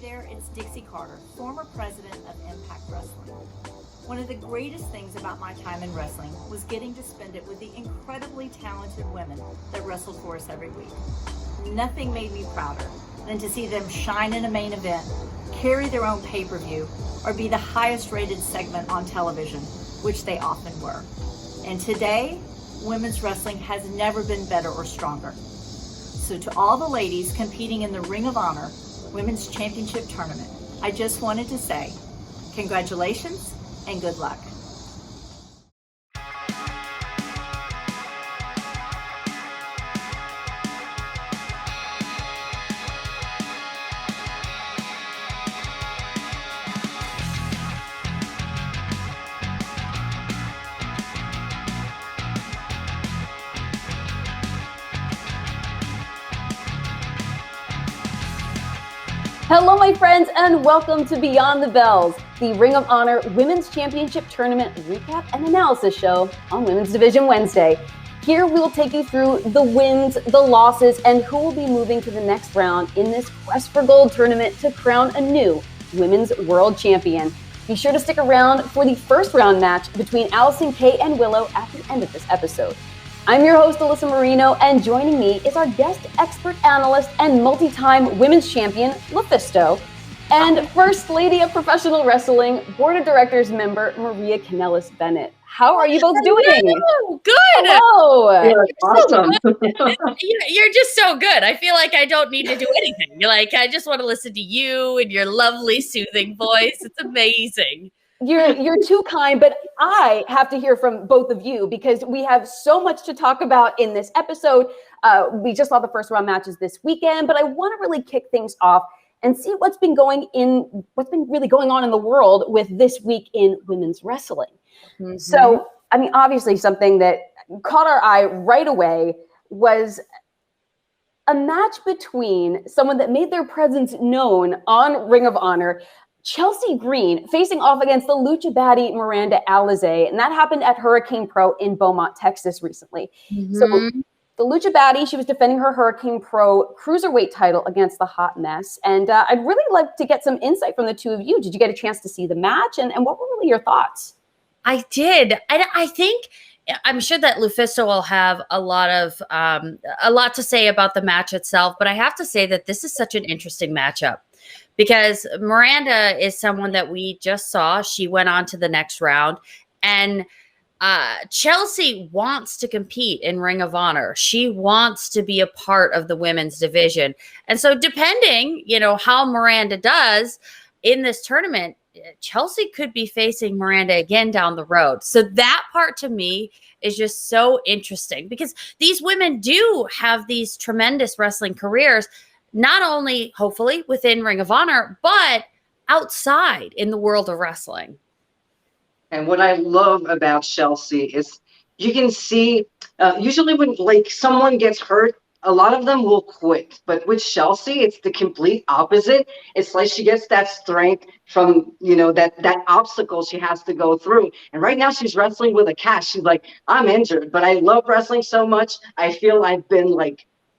there, it's Dixie Carter, former president of Impact Wrestling. One of the greatest things about my time in wrestling was getting to spend it with the incredibly talented women that wrestled for us every week. Nothing made me prouder than to see them shine in a main event, carry their own pay-per-view, or be the highest rated segment on television, which they often were. And today, women's wrestling has never been better or stronger. So to all the ladies competing in the Ring of Honor Women's Championship Tournament, I just wanted to say congratulations and good luck. Hello, my friends, and welcome to Beyond the Bells, the Ring of Honor Women's Championship Tournament recap and analysis show on Women's Division Wednesday. Here we will take you through the wins, the losses, and who will be moving to the next round in this Quest for Gold tournament to crown a new Women's World Champion. Be sure to stick around for the first round match between Allysin Kay and Willow at the end of this episode. I'm your host, Alyssa Marino, and joining me is our guest expert analyst and multi-time women's champion, LuFisto, and First Lady of Professional Wrestling, Board of Directors member, Maria Kanellis-Bennett. How are you both doing? Hello. Good. Hello. You're awesome. You're just so good. I feel like I don't need to do anything. I just want to listen to you and your lovely, soothing voice. It's amazing. You're too kind, but I have to hear from both of you because we have so much to talk about in this episode. We just saw the first round matches this weekend, but I want to really kick things off and see what's been really going on in the world with this week in women's wrestling. Mm-hmm. So, obviously something that caught our eye right away was a match between someone that made their presence known on Ring of Honor, Chelsea Green, facing off against the Lucha baddie Miranda Alizé, and that happened at Hurricane Pro in Beaumont, Texas recently. Mm-hmm. So the Lucha baddie, she was defending her Hurricane Pro Cruiserweight title against the Hot Mess, and I'd really like to get some insight from the two of you. Did you get a chance to see the match, and what were really your thoughts? I did. I think I'm sure that LuFisto will have a lot to say about the match itself, but I have to say that this is such an interesting matchup. Because Miranda is someone that we just saw. She went on to the next round. And Chelsea wants to compete in Ring of Honor. She wants to be a part of the women's division. And so depending, how Miranda does in this tournament, Chelsea could be facing Miranda again down the road. So that part to me is just so interesting because these women do have these tremendous wrestling careers, not only hopefully within Ring of Honor, but outside in the world of wrestling. And what I love about Chelsea is you can see, usually when someone gets hurt, a lot of them will quit. But with Chelsea, it's the complete opposite. It's like she gets that strength from, that obstacle she has to go through. And right now she's wrestling with a cast. She's like, I'm injured, but I love wrestling so much. I feel I've been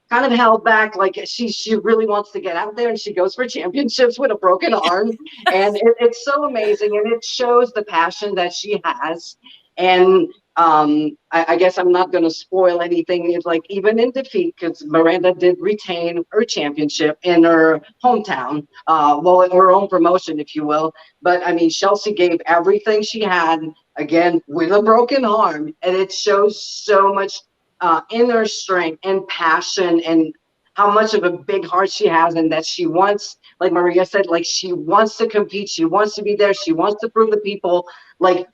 kind of held back, she really wants to get out there, and she goes for championships with a broken arm, and it's so amazing, and it shows the passion that she has. And I guess I'm not going to spoil anything. It's even in defeat, because Miranda did retain her championship in her hometown, her own promotion, if you will. But Chelsea gave everything she had, again with a broken arm, and it shows so much inner strength and passion and how much of a big heart she has, and that she wants, like Maria said, she wants to compete. She wants to be there. She wants to prove to people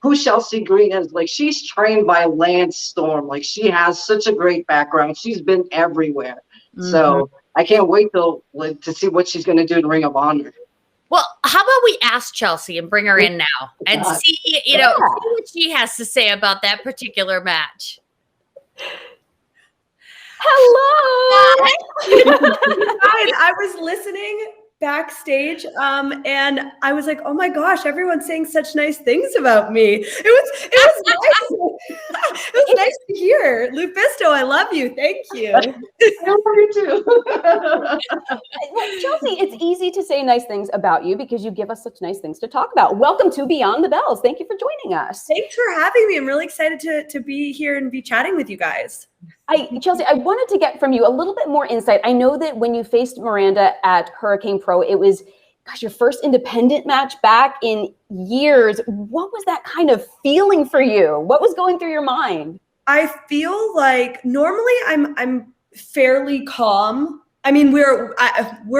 who Chelsea Green is. She's trained by Lance Storm. She has such a great background. She's been everywhere. Mm-hmm. So I can't wait to see what she's going to do in Ring of Honor. Well, how about we ask Chelsea and bring her in now and see what she has to say about that particular match. Hello. Guys, I was listening backstage, and I was like, oh my gosh, everyone's saying such nice things about me. It was nice. It was nice to hear. Lufisto, I love you. Thank you. I love you too. Well, Chelsea, it's easy to say nice things about you because you give us such nice things to talk about. Welcome to Beyond the Bells. Thank you for joining us. Thanks for having me. I'm really excited to be here and be chatting with you guys. Chelsea, I wanted to get from you a little bit more insight. I know that when you faced Miranda at Hurricane Pro, it was, gosh, your first independent match back in years. What was that kind of feeling for you? What was going through your mind? I feel like normally I'm fairly calm. I mean, we're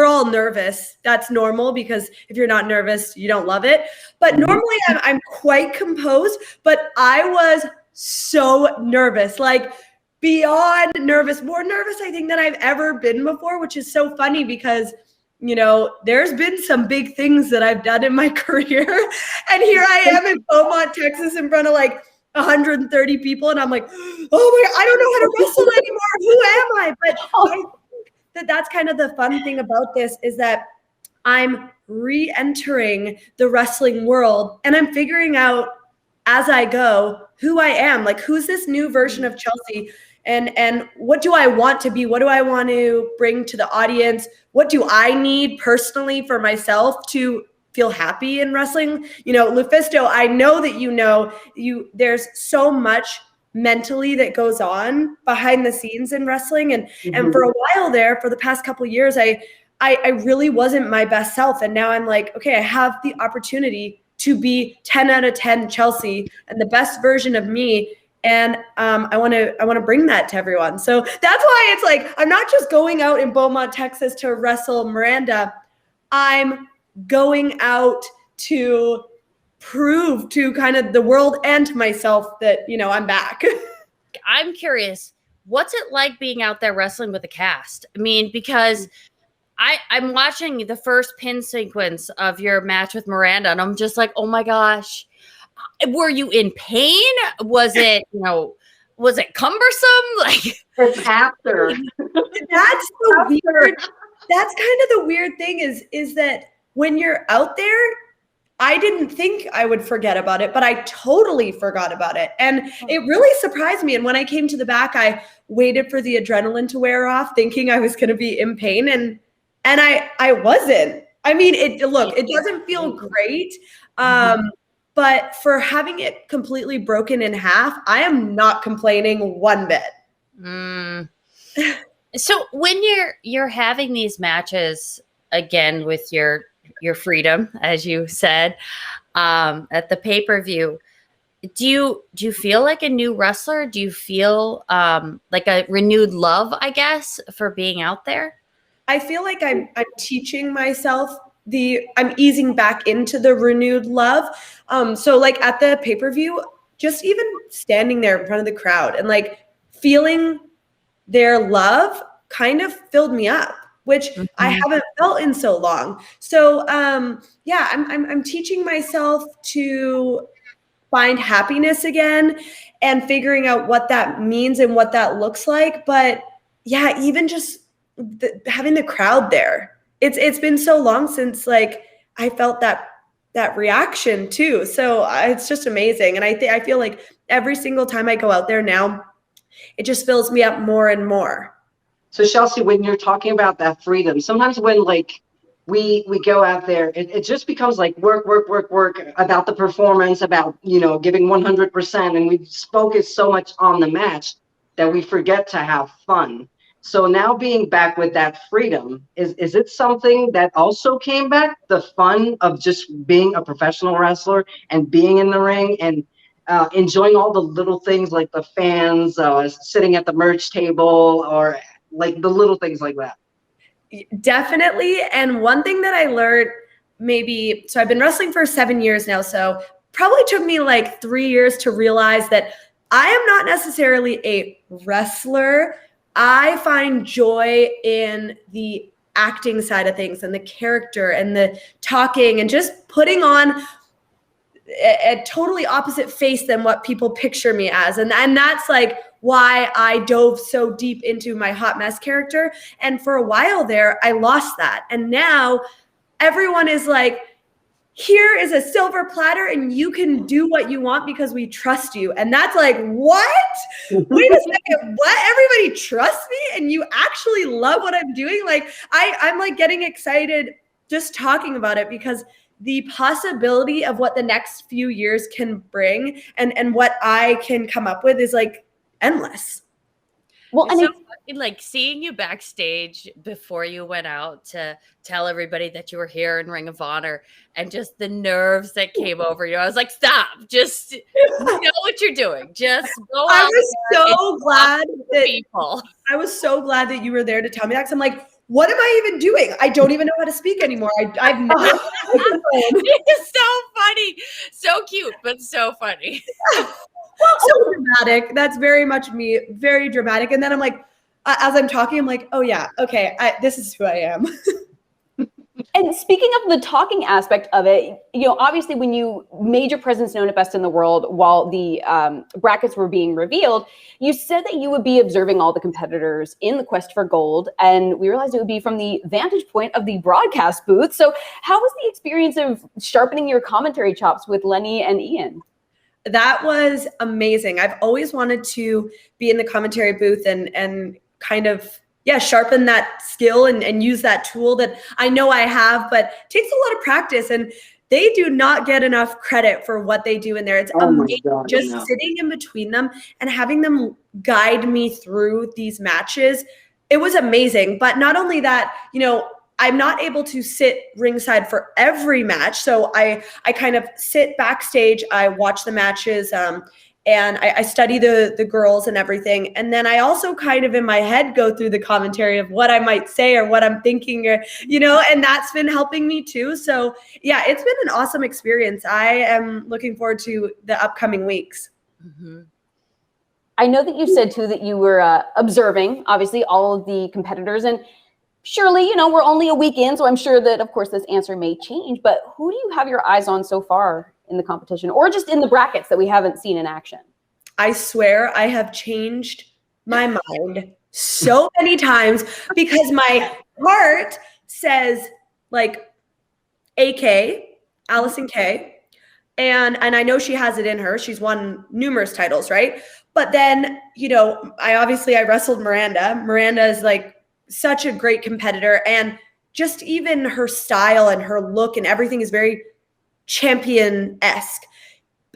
all nervous. That's normal because if you're not nervous, you don't love it. But normally I'm quite composed, but I was so nervous, like beyond nervous, more nervous, I think, than I've ever been before, which is so funny because, you know, there's been some big things that I've done in my career. And here I am in Beaumont, Texas, in front of like 130 people. And I'm like, oh my, I don't know how to wrestle anymore. Who am I? But I think that's kind of the fun thing about this is that I'm re-entering the wrestling world and I'm figuring out as I go who I am, like who's this new version of Chelsea, and what do I want to be? What do I want to bring to the audience? What do I need personally for myself to feel happy in wrestling? You know, Lufisto, I know that there's so much mentally that goes on behind the scenes in wrestling, and for a while there, for the past couple of years, I really wasn't my best self, and now I'm like, okay, I have the opportunity to be 10 out of 10 Chelsea and the best version of me. And I want to bring that to everyone. So that's why it's like, I'm not just going out in Beaumont, Texas to wrestle Miranda. I'm going out to prove to kind of the world and to myself that, you know, I'm back. I'm curious, what's it like being out there wrestling with a cast? I mean, because I'm watching the first pin sequence of your match with Miranda, and I'm just like, oh my gosh, were you in pain? Was it, was it cumbersome? Like it's after. That's the weird. That's kind of the weird thing is that when you're out there, I didn't think I would forget about it, but I totally forgot about it. And it really surprised me. And when I came to the back, I waited for the adrenaline to wear off, thinking I was going to be in pain. And I wasn't. I mean, it doesn't feel great. But for having it completely broken in half, I am not complaining one bit. So when you're having these matches again with your freedom, as you said, at the pay-per-view, do you feel like a new wrestler? Do you feel like a renewed love, I guess, for being out there? I feel like I'm teaching myself I'm easing back into the renewed love. So like at the pay-per-view, just even standing there in front of the crowd and like feeling their love kind of filled me up, which I haven't felt in so long. So yeah, I'm teaching myself to find happiness again and figuring out what that means and what that looks like. But yeah, even just having the crowd there, it's been so long since like I felt that reaction too. So it's just amazing. And I feel like every single time I go out there now, it just fills me up more and more. So Chelsea, when you're talking about that freedom, sometimes when like we go out there, it just becomes like work about the performance, about, giving 100%. And we focus so much on the match that we forget to have fun. So now being back with that freedom, is it something that also came back? The fun of just being a professional wrestler and being in the ring and enjoying all the little things like the fans sitting at the merch table or like the little things like that. Definitely. And one thing that I learned so I've been wrestling for 7 years now. So probably took me like 3 years to realize that I am not necessarily a wrestler. I find joy in the acting side of things and the character and the talking and just putting on a totally opposite face than what people picture me as. And that's like why I dove so deep into my hot mess character. And for a while there, I lost that. And now everyone is like, here is a silver platter and you can do what you want because we trust you. And that's like, what? Wait a second, what? Everybody trusts me and you actually love what I'm doing? Like, I'm like getting excited just talking about it because the possibility of what the next few years can bring and what I can come up with is like endless. Well, and so, like seeing you backstage before you went out to tell everybody that you were here in Ring of Honor and just the nerves that came over you. I was like, stop, just know what you're doing. Just go out. I was so glad that you were there to tell me that. 'Cause I'm like, what am I even doing? I don't even know how to speak anymore. I've never. It's so funny. So cute, but so funny. So dramatic. That's very much me. Very dramatic. And then I'm like, as I'm talking, I'm like, oh yeah, okay, this is who I am. And speaking of the talking aspect of it, obviously when you made your presence known at Best in the World while the brackets were being revealed, you said that you would be observing all the competitors in the quest for gold. And we realized it would be from the vantage point of the broadcast booth. So how was the experience of sharpening your commentary chops with Lenny and Ian? That was amazing. I've always wanted to be in the commentary booth and kind of, sharpen that skill and use that tool that I know I have, but it takes a lot of practice. And they do not get enough credit for what they do in there. It's amazing sitting in between them and having them guide me through these matches. It was amazing. But not only that, I'm not able to sit ringside for every match. So I kind of sit backstage, I watch the matches, and I study the girls and everything. And then I also kind of in my head go through the commentary of what I might say or what I'm thinking or, and that's been helping me too. So yeah, it's been an awesome experience. I am looking forward to the upcoming weeks. Mm-hmm. I know that you said too that you were observing, obviously, all of the competitors. And surely, we're only a week in, so I'm sure that, of course, this answer may change. But who do you have your eyes on so far in the competition or just in the brackets that we haven't seen in action? I swear I have changed my mind so many times because my heart says like AK, Allysin Kay. And I know she has it in her. She's won numerous titles, right? But then, I wrestled Miranda. Miranda is like such a great competitor. And just even her style and her look and everything is very champion-esque.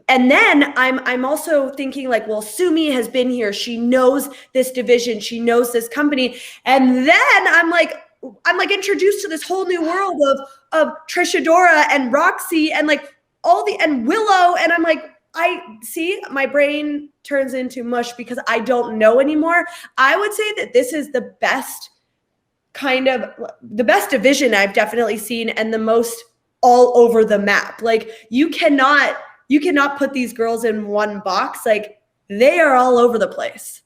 And then I'm also thinking like, well, Sumi has been here. She knows this division. She knows this company. And then I'm like introduced to this whole new world of Trish Adora and Roxy and like and Willow. And I'm like, my brain turns into mush because I don't know anymore. I would say that this is the best division I've definitely seen and the most all over the map. Like you cannot put these girls in one box. Like they are all over the place.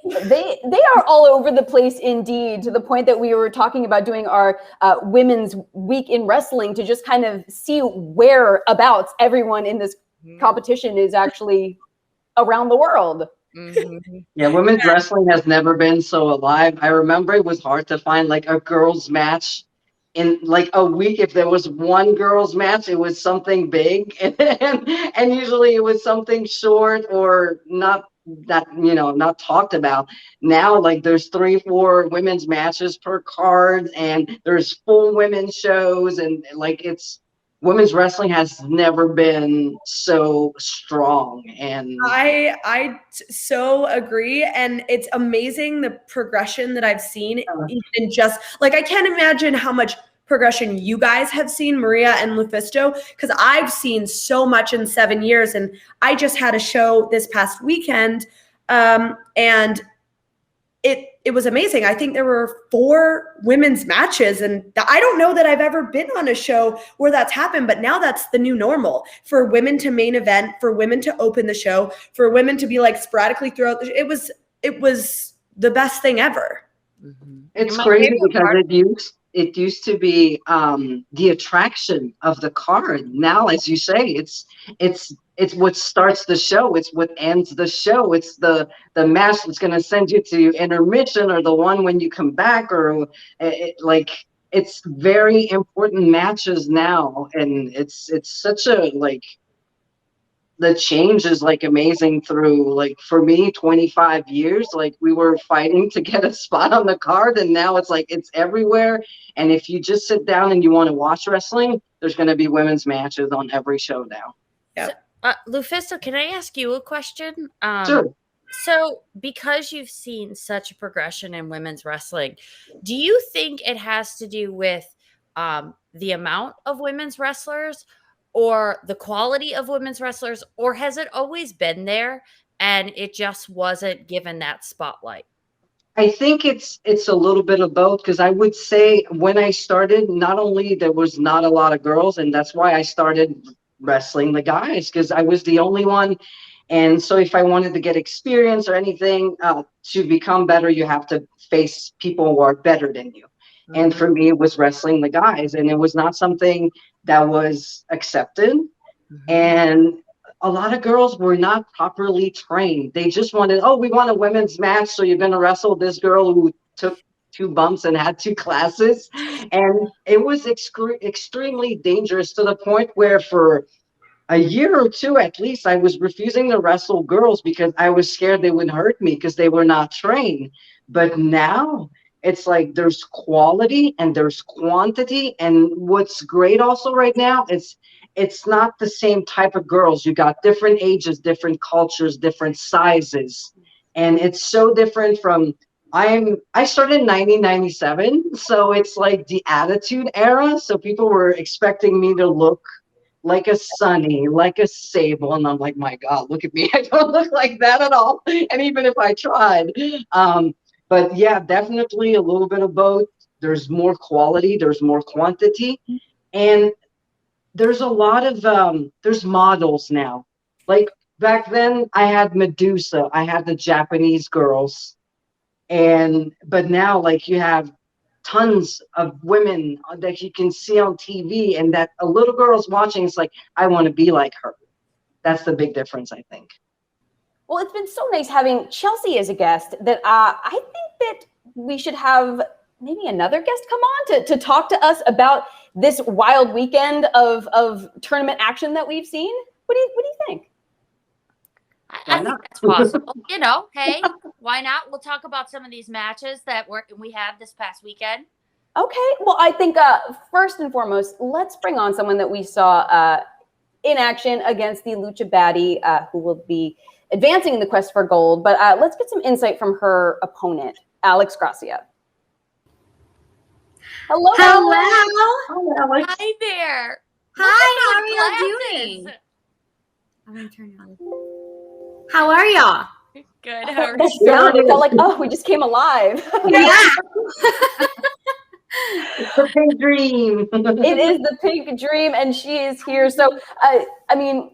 They are all over the place indeed, to the point that we were talking about doing our Women's Week in Wrestling to just kind of see whereabouts everyone in this competition is actually around the world. Mm-hmm. Yeah, women's wrestling has never been so alive. I remember it was hard to find like a girls match in like a week. If there was one girls match, it was something big, and usually it was something short or not that not talked about. Now like there's 3-4 women's matches per card, and there's full women's shows, and like women's wrestling has never been so strong. And I so agree. And it's amazing the progression that I've seen. Even just like, I can't imagine how much progression you guys have seen, Maria and Lufisto, because I've seen so much in 7 years. And I just had a show this past weekend, and it was amazing. I think there were 4 women's matches, and I don't know that I've ever been on a show where that's happened, but now that's the new normal for women to main event, for women to open the show, for women to be like sporadically throughout the show. It was the best thing ever. Mm-hmm. It's crazy because it used to be the attraction of the card. Now, as you say, it's what starts the show. It's what ends the show. It's the match that's going to send you to intermission, or the one when you come back, or it's it's very important matches now, and it's such a like the change is like amazing through like for me 25 years like we were fighting to get a spot on the card, and now it's like it's everywhere. And if you just sit down and you want to watch wrestling, there's going to be women's matches on every show now. Yeah. So, Lufisto, can I ask you a question? Sure. So because you've seen such a progression in women's wrestling, do you think it has to do with the amount of women's wrestlers or the quality of women's wrestlers, or has it always been there and it just wasn't given that spotlight? I think it's a little bit of both, because I would say when I started, not only there was not a lot of girls, and that's why I started wrestling the guys, because I was the only one. And so if I wanted to get experience or anything to become better, you have to face people who are better than you. Mm-hmm. And for me, it was wrestling the guys, and it was not something that was accepted. Mm-hmm. And a lot of girls were not properly trained. They just wanted, oh, we want a women's match, so you're going to wrestle this girl who took 2 bumps and had 2 classes. And it was extremely dangerous, to the point where for a year or 2 at least, I was refusing to wrestle girls because I was scared they would hurt me because they were not trained. But now it's like there's quality and there's quantity. And what's great also right now is it's not the same type of girls. You got different ages, different cultures, different sizes. And it's so different from, I started in 1997. So it's like the Attitude Era. So people were expecting me to look like a Sunny, like a Sable. And I'm like, my God, look at me. I don't look like that at all. And even if I tried. But yeah, definitely a little bit of both. There's more quality, there's more quantity. And there's a lot of, there's models now. Like back then I had Medusa, I had the Japanese girls. But now like you have tons of women that you can see on TV, and that a little girl's watching, it's like, I want to be like her. That's the big difference, I think. Well, it's been so nice having Chelsea as a guest that I think that we should have maybe another guest come on to talk to us about this wild weekend of tournament action that we've seen. What do you think? I think that's possible. You know, hey, why not? We'll talk about some of these matches that we have this past weekend. Okay. Well, I think first and foremost, let's bring on someone that we saw in action against the Lucha Baddie, who will be advancing in the quest for gold. But let's get some insight from her opponent, Alex Gracia. Hello. Hello. Hi, Alex. Hi there. Hi, how are y'all doing? I'm gonna turn it on. How are y'all? Good. How are That you? sound, it felt like, oh, we just came alive. Yeah. It's the pink dream. It is the pink dream, and she is here. So, I mean,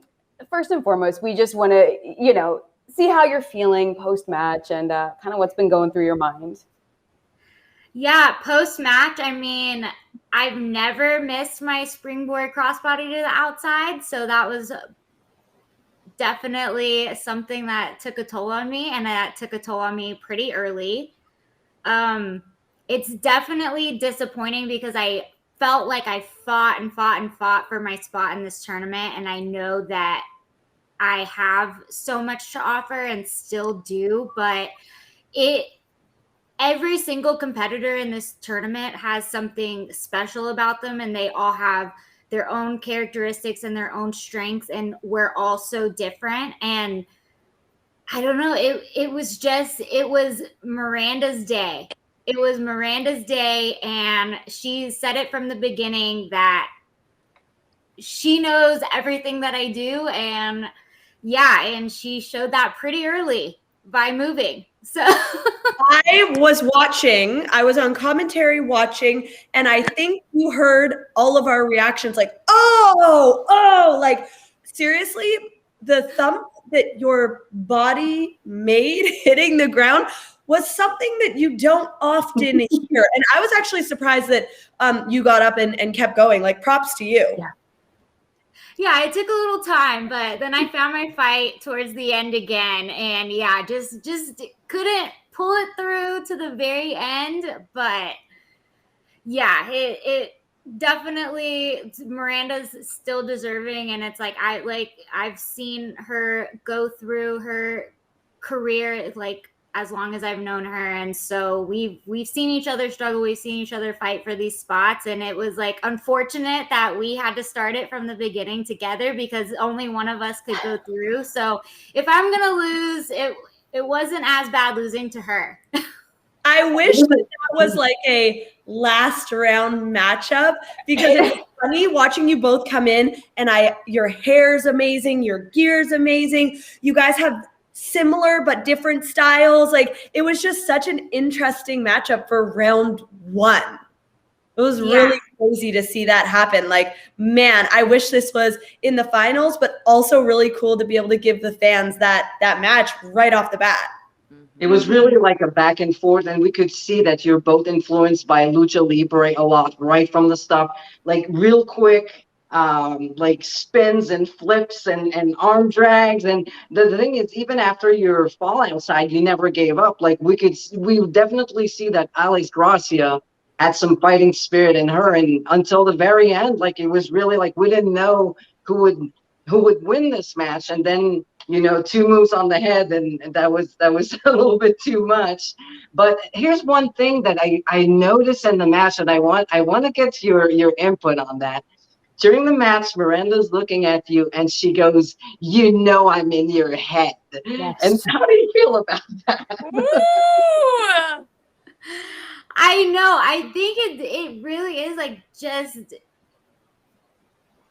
first and foremost, we just want to, see how you're feeling post-match and kind of what's been going through your mind. Yeah, post-match, I mean, I've never missed my springboard crossbody to the outside, so that was definitely something that took a toll on me, and that took a toll on me pretty early. It's definitely disappointing because I felt like I fought and fought and fought for my spot in this tournament, and I know that I have so much to offer and still do, but every single competitor in this tournament has something special about them, and they all have their own characteristics and their own strengths, and we're all so different. And I don't know, it was Miranda's day. It was Miranda's day, and she said it from the beginning that she knows everything that I do, and yeah, and she showed that pretty early by moving. So I was on commentary watching, and I think you heard all of our reactions like, oh, like seriously, the thump that your body made hitting the ground was something that you don't often hear. And I was actually surprised that you got up and kept going. Like, props to you. Yeah, it took a little time, but then I found my fight towards the end again. And yeah, just couldn't pull it through to the very end. But yeah, it definitely, Miranda's still deserving, and it's like I've seen her go through her career like as long as I've known her, and so we've seen each other struggle, we've seen each other fight for these spots, and it was like unfortunate that we had to start it from the beginning together because only one of us could go through. So if I'm gonna lose, it wasn't as bad losing to her. I wish that was like a last round matchup because it's funny watching you both come in and your hair's amazing, your gear's amazing. You guys have similar but different styles. Like it was just such an interesting matchup for round one. It was really crazy to see that happen. Like, man, I wish this was in the finals, but also really cool to be able to give the fans that match right off the bat. It was really like a back and forth, and we could see that you're both influenced by Lucha Libre a lot, right from the start. Like real quick, like spins and flips and arm drags. And the thing is, even after your fall outside, you never gave up. Like we definitely see that Alex Gracia had some fighting spirit in her, and until the very end, like it was really like we didn't know who would win this match, and then 2 moves on the head, and that was a little bit too much. But here's one thing that I noticed in the match, and I want to get your input on that. During the match, Miranda's looking at you, and she goes, I'm in your head. Yes. And how do you feel about that? I know. I think it really is like just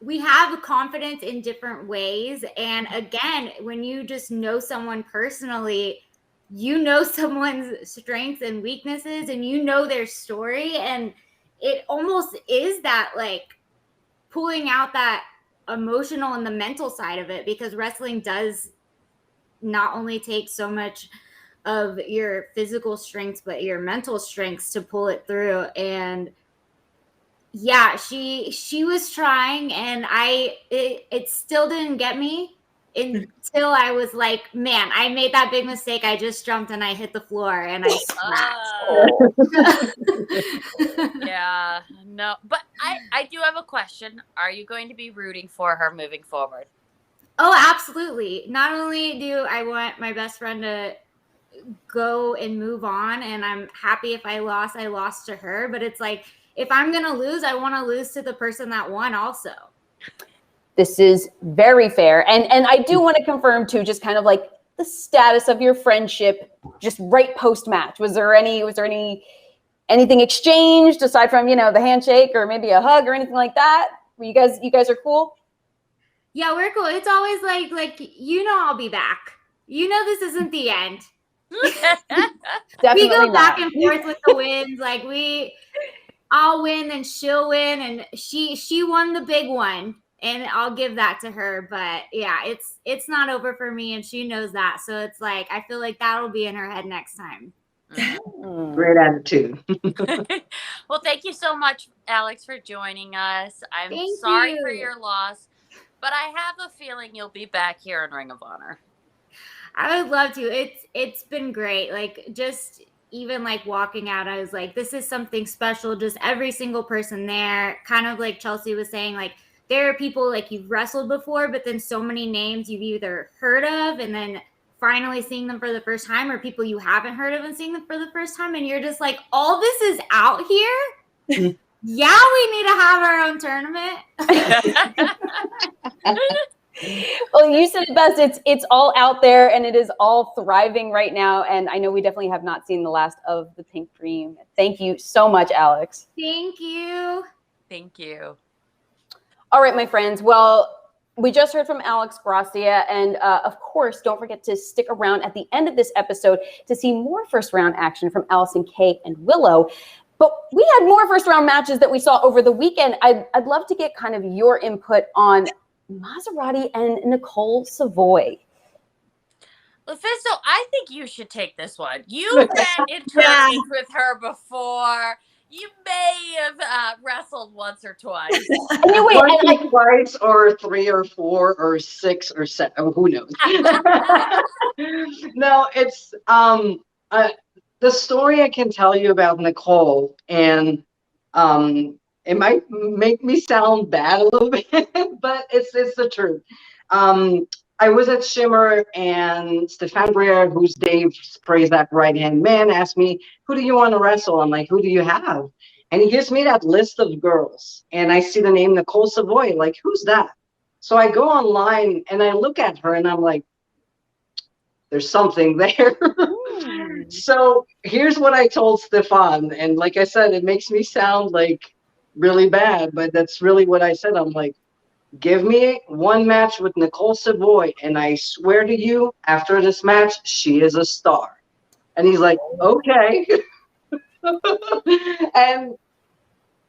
we have confidence in different ways. And again, when you just know someone personally, you know someone's strengths and weaknesses and you know their story. And it almost is that like pulling out that emotional and the mental side of it, because wrestling does not only take so much of your physical strengths, but your mental strengths to pull it through. And yeah, she was trying, and it still didn't get me until I was like, man, I made that big mistake. I just jumped and I hit the floor and I scratched. Yeah, no, but I do have a question. Are you going to be rooting for her moving forward? Oh, absolutely. Not only do I want my best friend to go and move on, and I'm happy if I lost to her, but it's like, if I'm going to lose, I want to lose to the person that won also. This is very fair. And I do want to confirm too, just kind of like the status of your friendship, just right post-match. Was there anything exchanged aside from, the handshake or maybe a hug or anything like that? Were you guys are cool? Yeah, we're cool. It's always like, I'll be back. This isn't the end. Definitely we go not. back and forth with the wins. Like I'll win and she'll win, and she won the big one, and I'll give that to her. But yeah, it's not over for me, and she knows that. So it's like I feel like that'll be in her head next time. Great attitude. Well, thank you so much, Alex, for joining us. I'm Thank sorry you. for your loss, but I have a feeling you'll be back here in Ring of Honor. I would love to. It's been great. Like just even like walking out, I was like, this is something special. Just every single person there, kind of like Chelsea was saying, like there are people like you've wrestled before, but then so many names you've either heard of and then finally seeing them for the first time, or people you haven't heard of and seeing them for the first time. And you're just like, all this is out here. Yeah, we need to have our own tournament. Well, you said it best. It's all out there and it is all thriving right now. And I know we definitely have not seen the last of the Pink Dream. Thank you so much, Alex. Thank you. Thank you. All right, my friends. Well, we just heard from Alex Gracia. And of course, don't forget to stick around at the end of this episode to see more first round action from Allysin, Kay, and Willow. But we had more first round matches that we saw over the weekend. I'd love to get kind of your input on Maserati and Nicole Savoy. Lufisto, I think you should take this one. You've been in tournaments with her before. You may have wrestled once or twice. Twice, or 3 or 4 or 6 or 7. Who knows? No, it's the story I can tell you about Nicole, and It might make me sound bad a little bit, but it's the truth. I was at Shimmer, and Stefan Briere, who's Dave's praise that right-hand man, asked me, who do you want to wrestle? I'm like, who do you have? And he gives me that list of girls, and I see the name Nicole Savoy, like, who's that? So I go online, and I look at her, and I'm like, there's something there. So here's what I told Stefan, and like I said, it makes me sound like really bad, but that's really what I said. I'm like, give me one match with Nicole Savoy, and I swear to you, after this match, she is a star. And he's like, okay. And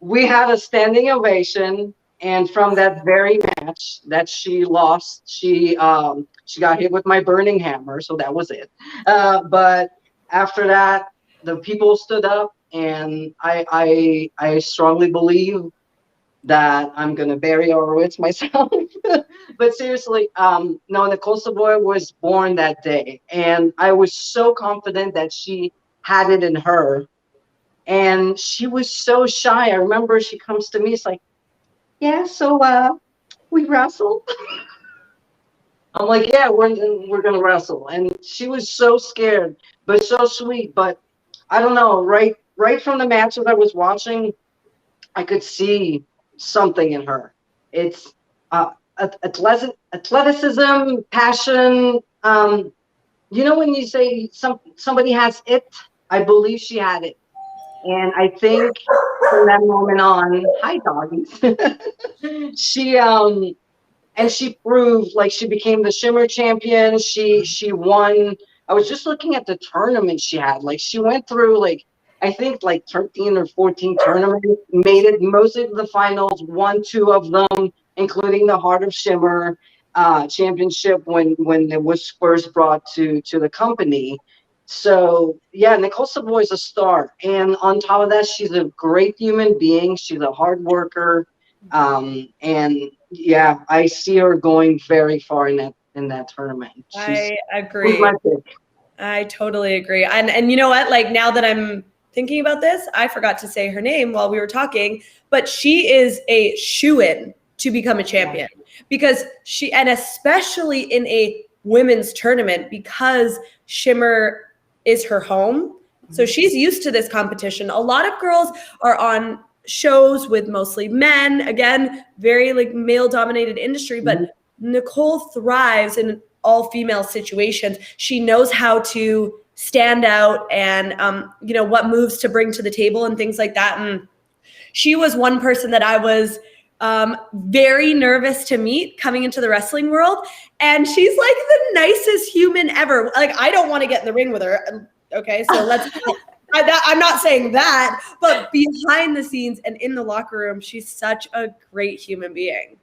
we had a standing ovation. And from that very match that she lost, she got hit with my burning hammer, so that was it. But after that, the people stood up, and I strongly believe that I'm gonna bury Horowitz myself. But seriously, no, Nicole Savoy was born that day, and I was so confident that she had it in her, and she was so shy. I remember she comes to me, it's like, yeah, so we wrestled. I'm like, yeah, we're gonna wrestle, and she was so scared, but so sweet. But I don't know, right from the matches I was watching, I could see something in her. It's athleticism, passion. You know, when you say somebody has it, I believe she had it. And I think from that moment on, hi doggies, she proved, like, she became the Shimmer champion. She won. I was just looking at the tournament she had. Like, she went through, like, I think like 13 or 14 tournaments, made it most of the finals, won 2 of them, including the Heart of Shimmer championship when it was first brought to the company. So yeah, Nicole Savoy is a star, and on top of that, she's a great human being. She's a hard worker, and yeah, I see her going very far in that tournament. I agree. She's my pick. I totally agree. And you know what? Like, now that I'm thinking about this, I forgot to say her name while we were talking, but she is a shoo-in to become a champion, because and especially in a women's tournament, because Shimmer is her home. So she's used to this competition. A lot of girls are on shows with mostly men, again, very like male dominated industry, but Nicole thrives in all female situations. She knows how to stand out and, you know, what moves to bring to the table and things like that. And she was one person that I was very nervous to meet coming into the wrestling world. And she's like the nicest human ever. Like, I don't want to get in the ring with her. Okay, so I'm not saying that, but behind the scenes and in the locker room, she's such a great human being.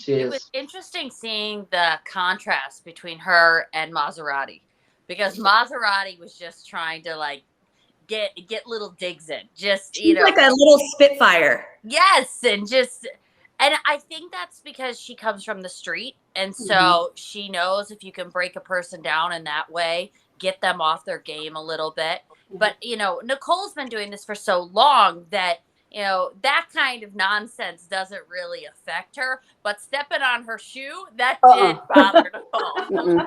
It was interesting seeing the contrast between her and Maserati, because Maserati was just trying to like get little digs in, just she's like a little spitfire. Yes, and I think that's because she comes from the street, and so she knows if you can break a person down in that way, get them off their game a little bit. But you know, Nicole's been doing this for so long that, you know, that kind of nonsense doesn't really affect her, but stepping on her shoe, that did bother Nicole.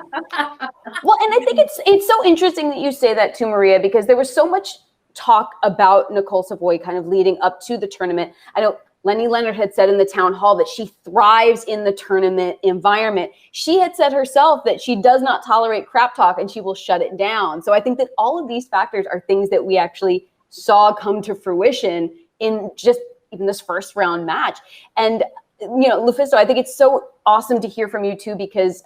Well, and I think it's so interesting that you say that too, Maria, because there was so much talk about Nicole Savoy kind of leading up to the tournament. I know Lenny Leonard had said in the town hall that she thrives in the tournament environment. She had said herself that she does not tolerate crap talk and she will shut it down. So I think that all of these factors are things that we actually saw come to fruition in just even this first round match. And, you know, Lufisto, I think it's so awesome to hear from you too, because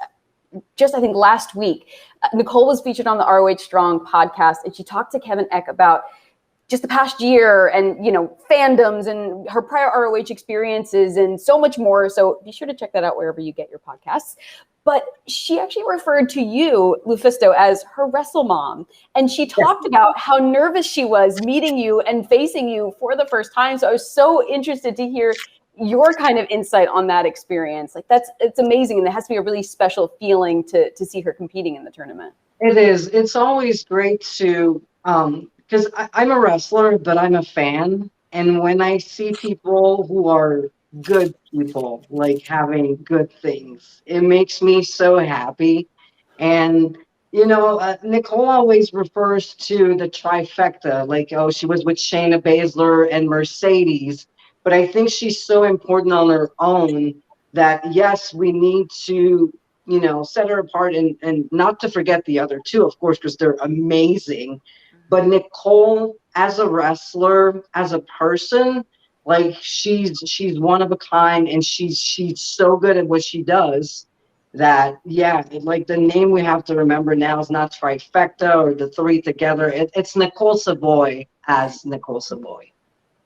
just, I think last week, Nicole was featured on the ROH Strong podcast, and she talked to Kevin Eck about just the past year and, you know, fandoms and her prior ROH experiences and so much more. So be sure to check that out wherever you get your podcasts. But she actually referred to you, Lufisto, as her wrestle mom. And she talked about how nervous she was meeting you and facing you for the first time. So I was so interested to hear your kind of insight on that experience. Like, it's amazing. And it has to be a really special feeling to see her competing in the tournament. It is. It's always great to, because I'm a wrestler, but I'm a fan. And when I see people who are good people, like having good things, it makes me so happy. And, Nicole always refers to the trifecta, like, oh, she was with Shayna Baszler and Mercedes. But I think she's so important on her own that, yes, we need to, set her apart and not to forget the other two, of course, because they're amazing. But Nicole, as a wrestler, as a person, like she's one of a kind, and she's so good at what she does that, yeah, like the name we have to remember now is not trifecta or the three together. It's Nicole Savoy as Nicole Savoy.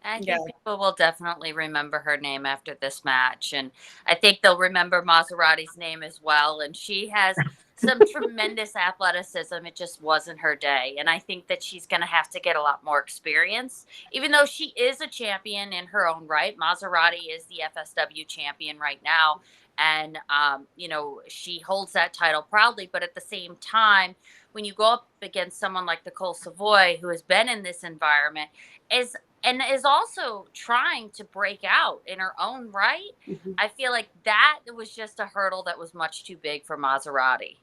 I think Yeah. people will definitely remember her name after this match. And I think they'll remember Maserati's name as well. And she has some tremendous athleticism. It just wasn't her day. And I think that she's going to have to get a lot more experience, even though she is a champion in her own right. Maserati is the FSW champion right now. And, she holds that title proudly. But at the same time, when you go up against someone like Nicole Savoy, who has been in this environment, is also trying to break out in her own right, I feel like that was just a hurdle that was much too big for Maserati.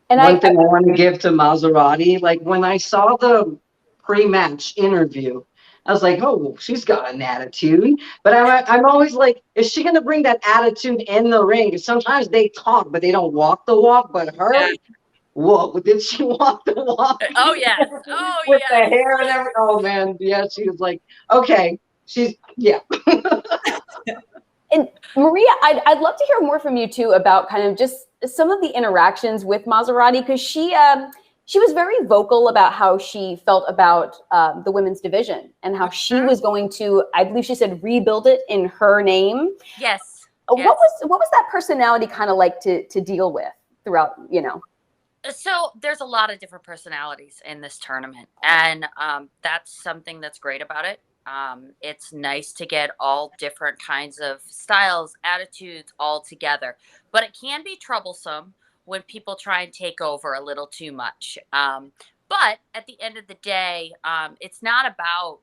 And One thing I want to give to Maserati, like when I saw the pre-match interview, I was like, oh, she's got an attitude. But I'm always like, is she going to bring that attitude in the ring? 'Cause sometimes they talk, but they don't walk the walk. But her, Yeah. whoa, did she walk the walk? Oh, yes. Oh, With yes. the hair and everything. Oh, man. Yeah, she was like, okay. Yeah. And Maria, I'd love to hear more from you too about kind of just some of the interactions with Maserati, because she was very vocal about how she felt about the women's division and how she was going to, I believe she said, rebuild it in her name. Yes. What was that personality kind of like to deal with throughout, So there's a lot of different personalities in this tournament, and that's something that's great about it. It's nice to get all different kinds of styles, attitudes all together, but it can be troublesome when people try and take over a little too much. But at the end of the day, it's not about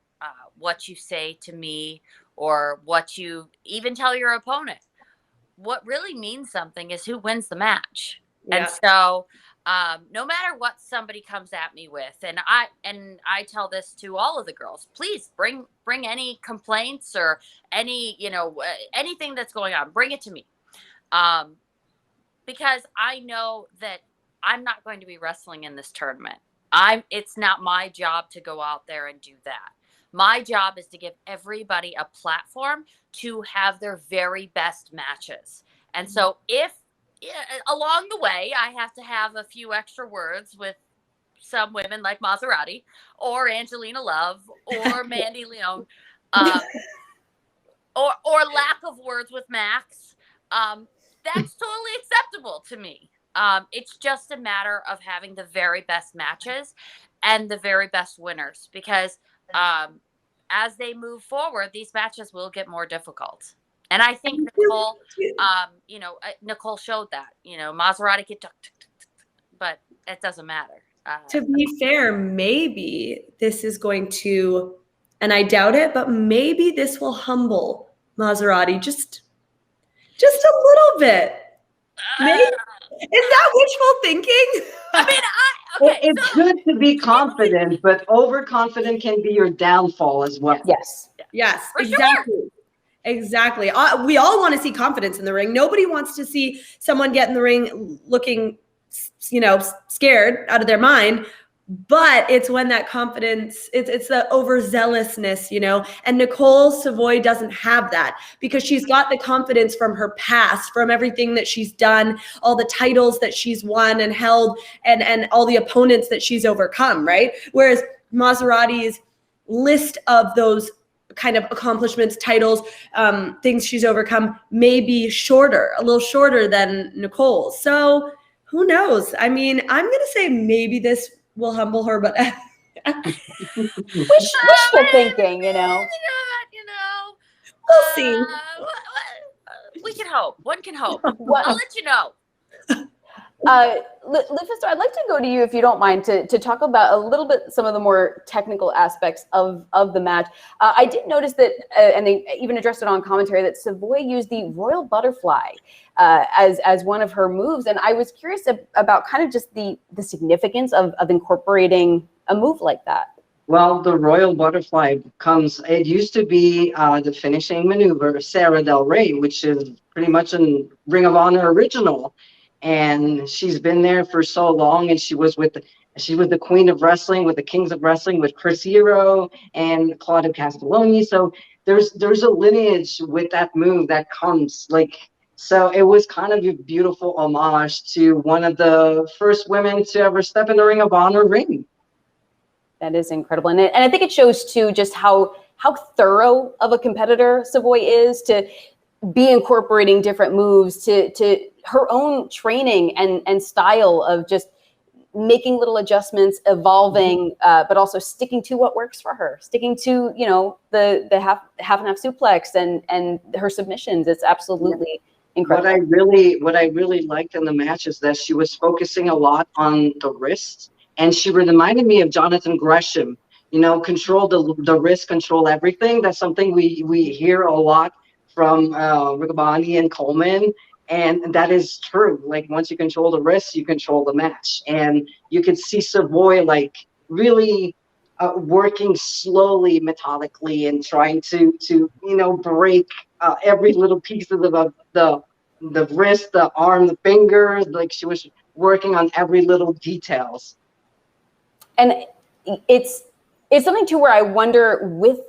what you say to me or what you even tell your opponent. What really means something is who wins the match. Yeah. And so no matter what somebody comes at me with, and I tell this to all of the girls, please bring any complaints or any, anything that's going on, bring it to me. Because I know that I'm not going to be wrestling in this tournament. It's not my job to go out there and do that. My job is to give everybody a platform to have their very best matches. And so if along the way, I have to have a few extra words with some women like Maserati or Angelina Love or Mandy Leon, or lack of words with Max. That's totally acceptable to me. It's just a matter of having the very best matches and the very best winners, because as they move forward, these matches will get more difficult. And I think Nicole, Nicole showed that, Maserati could, but it doesn't matter. To be fair, maybe this is going to, and I doubt it, but maybe this will humble Maserati just a little bit. Maybe. Is that wishful thinking? I mean, It's good to be confident, but overconfident can be your downfall as well. Yes. Yes, For exactly. sure. Exactly. We all want to see confidence in the ring. Nobody wants to see someone get in the ring looking, scared out of their mind. But it's when that confidence, it's the overzealousness, and Nicole Savoy doesn't have that because she's got the confidence from her past, from everything that she's done, all the titles that she's won and held, and all the opponents that she's overcome, right? Whereas Maserati's list of those kind of accomplishments, titles, things she's overcome may be a little shorter than Nicole's. So who knows? I mean, I'm going to say maybe this will humble her, but wishful thinking, We'll see. We can hope. One can hope. Well, I'll let you know. Lufisto, I'd like to go to you, if you don't mind, to talk about a little bit some of the more technical aspects of the match. I did notice that, and they even addressed it on commentary, that Savoy used the Royal Butterfly as one of her moves, and I was curious about kind of just the significance of incorporating a move like that. Well, the Royal Butterfly it used to be the finishing maneuver of Sarah Del Rey, which is pretty much a Ring of Honor original. And she's been there for so long, and she was the Queen of Wrestling with the Kings of Wrestling with Chris Hero and Claudio Castelloni. So there's a lineage with that move that comes so it was kind of a beautiful homage to one of the first women to ever step in the Ring of Honor ring. That is incredible. And I think it shows too just how thorough of a competitor Savoy is to be incorporating different moves to her own training and style of just making little adjustments, evolving, but also sticking to what works for her, sticking to, the half and half suplex and her submissions. It's absolutely incredible. What I really liked in the match is that she was focusing a lot on the wrists, and she reminded me of Jonathan Gresham, control the wrist, control everything. That's something we hear a lot from Riccaboni and Coleman. And that is true. Like, once you control the wrist, you control the match. And you could see Savoy really working slowly, methodically, and trying to break every little piece of the wrist, the arm, the fingers. Like, she was working on every little details. And it's something too where I wonder with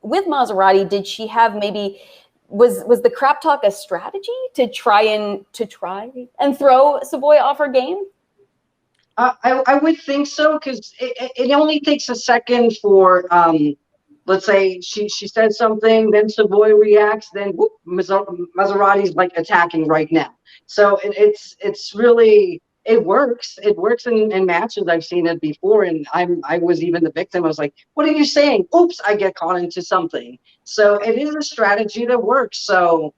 Maserati, did she have maybe? Was the crap talk a strategy to try and throw Savoy off her game? I would think so, because it only takes a second for let's say she said something, then Savoy reacts, then whoop, Maserati's attacking right now. So it's really. It works. It works in matches. I've seen it before, and I was even the victim. I was like, "What are you saying?" Oops, I get caught into something. So it is a strategy that works. So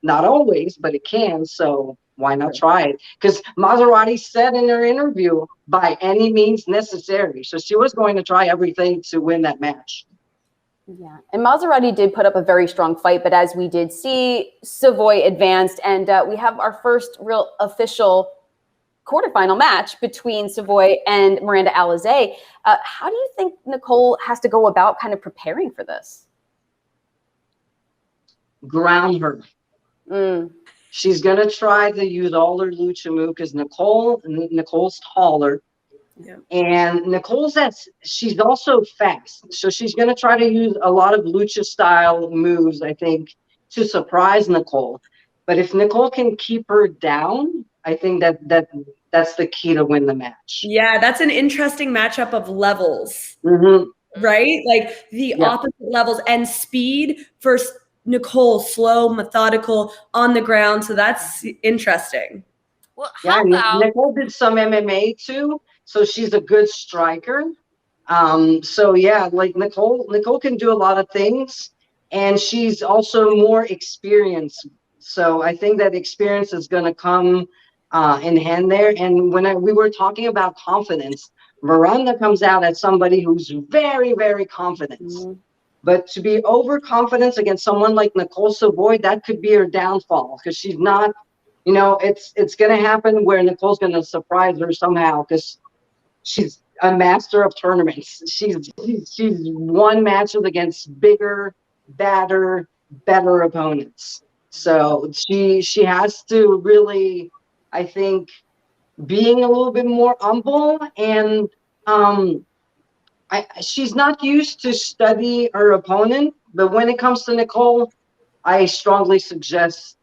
not always, but it can. So why not try it? Because Maserati said in her interview, by any means necessary. So she was going to try everything to win that match. Yeah, and Maserati did put up a very strong fight, but as we did see, Savoy advanced, and we have our first real official quarterfinal match between Savoy and Miranda Alizé. How do you think Nicole has to go about kind of preparing for this? Ground her. She's going to try to use all her lucha move, because Nicole's taller. Yeah. And she's also fast. So she's going to try to use a lot of lucha style moves, I think, to surprise Nicole. But if Nicole can keep her down, I think that's the key to win the match. Yeah, that's an interesting matchup of levels, right? Like the opposite levels, and speed versus Nicole, slow, methodical, on the ground. So that's interesting. Well, how about Nicole did some MMA too, so she's a good striker. So yeah, Nicole can do a lot of things, and she's also more experienced. So I think that experience is going to come in hand there. And when we were talking about confidence, Miranda comes out as somebody who's very, very confident. But to be overconfident against someone like Nicole Savoy, that could be her downfall, because she's not, it's going to happen where Nicole's going to surprise her somehow, because she's a master of tournaments. She's won matches against bigger, badder, better opponents. So she has to really, I think, being a little bit more humble, and she's not used to study her opponent, but when it comes to Nicole, I strongly suggest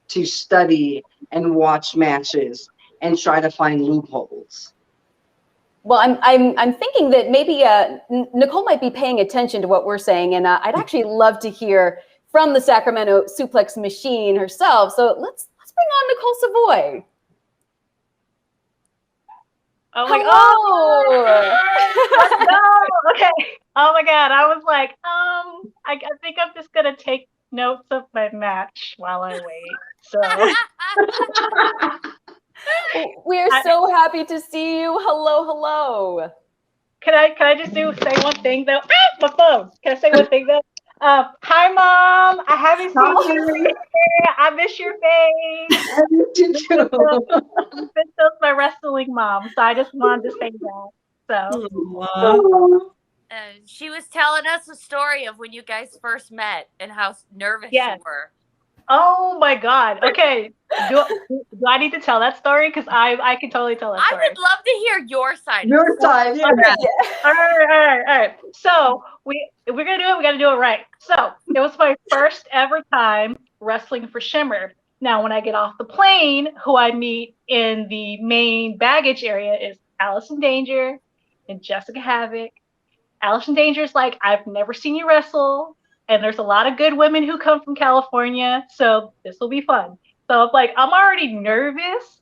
to study and watch matches and try to find loopholes. Well, I'm thinking that maybe Nicole might be paying attention to what we're saying, and I'd actually love to hear from the Sacramento Suplex Machine herself. So let's bring on Nicole Savoy. Oh my God. Let's go. Okay. Oh my God. I was like, I think I'm just gonna take notes of my match while I wait. So We are so happy to see you. Hello, hello. Can I just say one thing though? My phone. Can I say one thing though? Hi, Mom. I haven't seen you in a year. I miss your face. I miss you too. Lufisto's my wrestling mom, so I just wanted to say that. So. Oh. She was telling us a story of when you guys first met and how nervous you were. Oh my God. Okay. Do I need to tell that story? Because I can totally tell that story. I would love to hear your side. Your side. Yeah. All right. So if we're gonna do it, we gotta do it right. So it was my first ever time wrestling for Shimmer. Now, when I get off the plane, who I meet in the main baggage area is Allysin Danger and Jessica Havoc. Allysin Danger is like, I've never seen you wrestle. And there's a lot of good women who come from California, so this will be fun. So I'm like, I'm already nervous.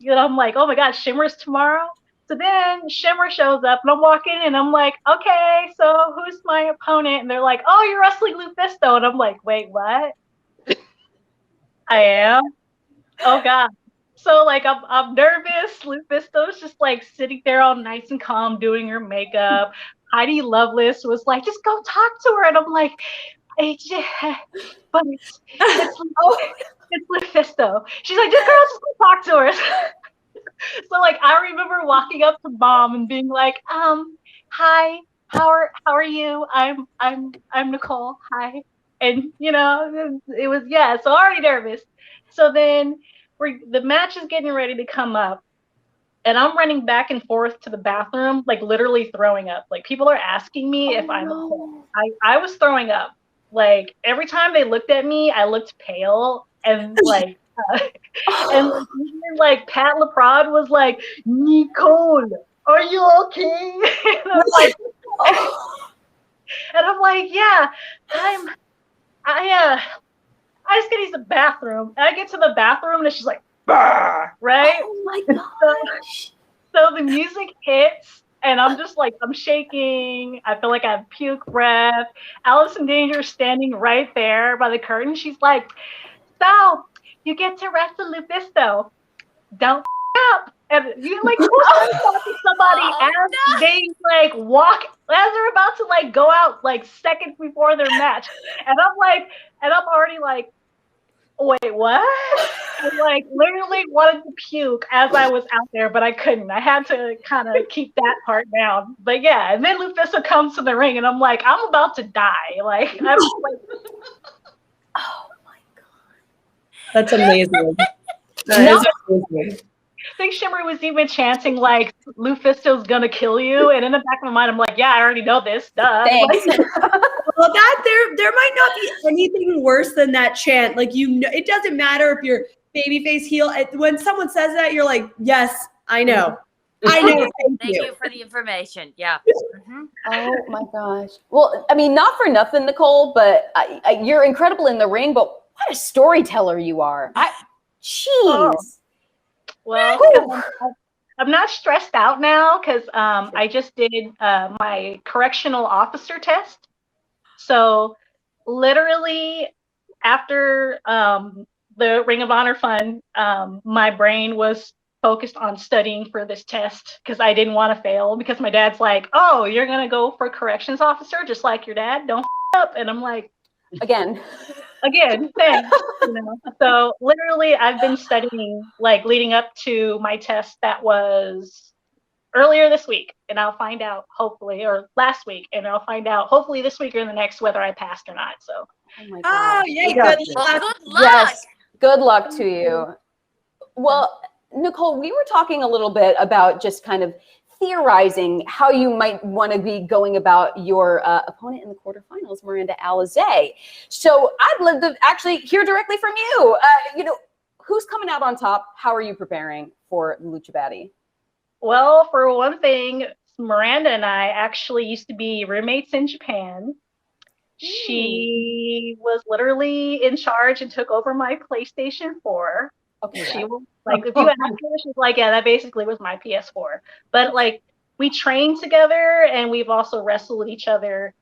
I'm like, oh my God, Shimmer's tomorrow. So then Shimmer shows up, and I'm walking, and I'm like, okay, so who's my opponent? And they're like, oh, you're wrestling Lufisto. And I'm like, wait, what? I am? Oh God. So like, I'm nervous. Lufisto's just like sitting there all nice and calm, doing her makeup. Heidi Lovelace was like, just go talk to her. And I'm like, but it's Lufisto. She's like, just girl, just go talk to her. So like, I remember walking up to Mom and being like, hi, how are you? I'm Nicole. Hi. And it was, so already nervous. So then the match is getting ready to come up. And I'm running back and forth to the bathroom, like literally throwing up. Like people are asking me if I'm okay. I was throwing up. Like every time they looked at me, I looked pale. And like, like Pat LaPrade was like, Nicole, are you okay? And I'm like, yeah, I just get to the bathroom. And I get to the bathroom and she's like, bah, right? Oh my gosh. So the music hits and I'm just like, I'm shaking. I feel like I have puke breath. Allysin Danger is standing right there by the curtain. She's like, so you get to wrestle Lufisto. Don't up. And you like somebody as they like walk as they're about to like go out like seconds before their match. And I'm already like, wait, what? I like literally wanted to puke as I was out there, but I couldn't. I had to kind of keep that part down. But yeah, and then Lufisto comes to the ring and I'm like, I'm about to die. Like, I'm like, oh my God. That's amazing. That is amazing. I think Shimmer was even chanting like Lufisto's gonna kill you, and in the back of my mind, I'm like, yeah, I already know this. Duh. Thanks. Well, there might not be anything worse than that chant. Like it doesn't matter if you're babyface heel. When someone says that, you're like, yes, I know. I know. Thank you for the information. Yeah. Mm-hmm. Oh my gosh. Well, I mean, not for nothing, Nicole, but you're incredible in the ring. But what a storyteller you are! Jeez. Oh. Well, I'm not stressed out now because I just did my correctional officer test. So literally after the Ring of Honor fun, my brain was focused on studying for this test because I didn't want to fail because my dad's like, oh, you're going to go for corrections officer just like your dad? Don't up. And I'm like, Again, thanks. So literally I've been studying like leading up to my test that was earlier this week, and I'll find out hopefully, or last week, and I'll find out hopefully this week or the next whether I passed or not. So oh my gosh. Yay, Yeah. good Well, luck. good luck. Yes, good luck to you. Well, Nicole, we were talking a little bit about just kind of theorizing how you might want to be going about your opponent in the quarterfinals, Miranda Alizé. So I'd love to actually hear directly from you. Who's coming out on top? How are you preparing for Lucha Batty? Well, for one thing, Miranda and I actually used to be roommates in Japan. She was literally in charge and took over my PlayStation 4. Okay. She was like, if you ask her, she's like, yeah, that basically was my PS4. But like, we trained together and we've also wrestled with each other.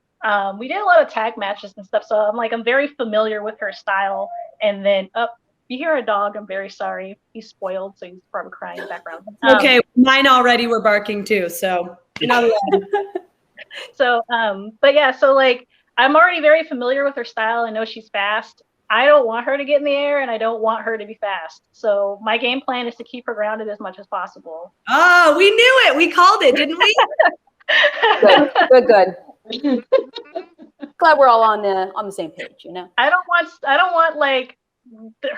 We did a lot of tag matches and stuff. So I'm very familiar with her style. And then you hear a dog, I'm very sorry. He's spoiled, so he's probably crying in the background. Okay, mine already were barking too, so you're not alone. So, but yeah, so like, I'm already very familiar with her style. I know she's fast. I don't want her to get in the air, and I don't want her to be fast. So my game plan is to keep her grounded as much as possible. Oh, we knew it. We called it, didn't we? Good. Glad we're all on the same page, you know. I don't want like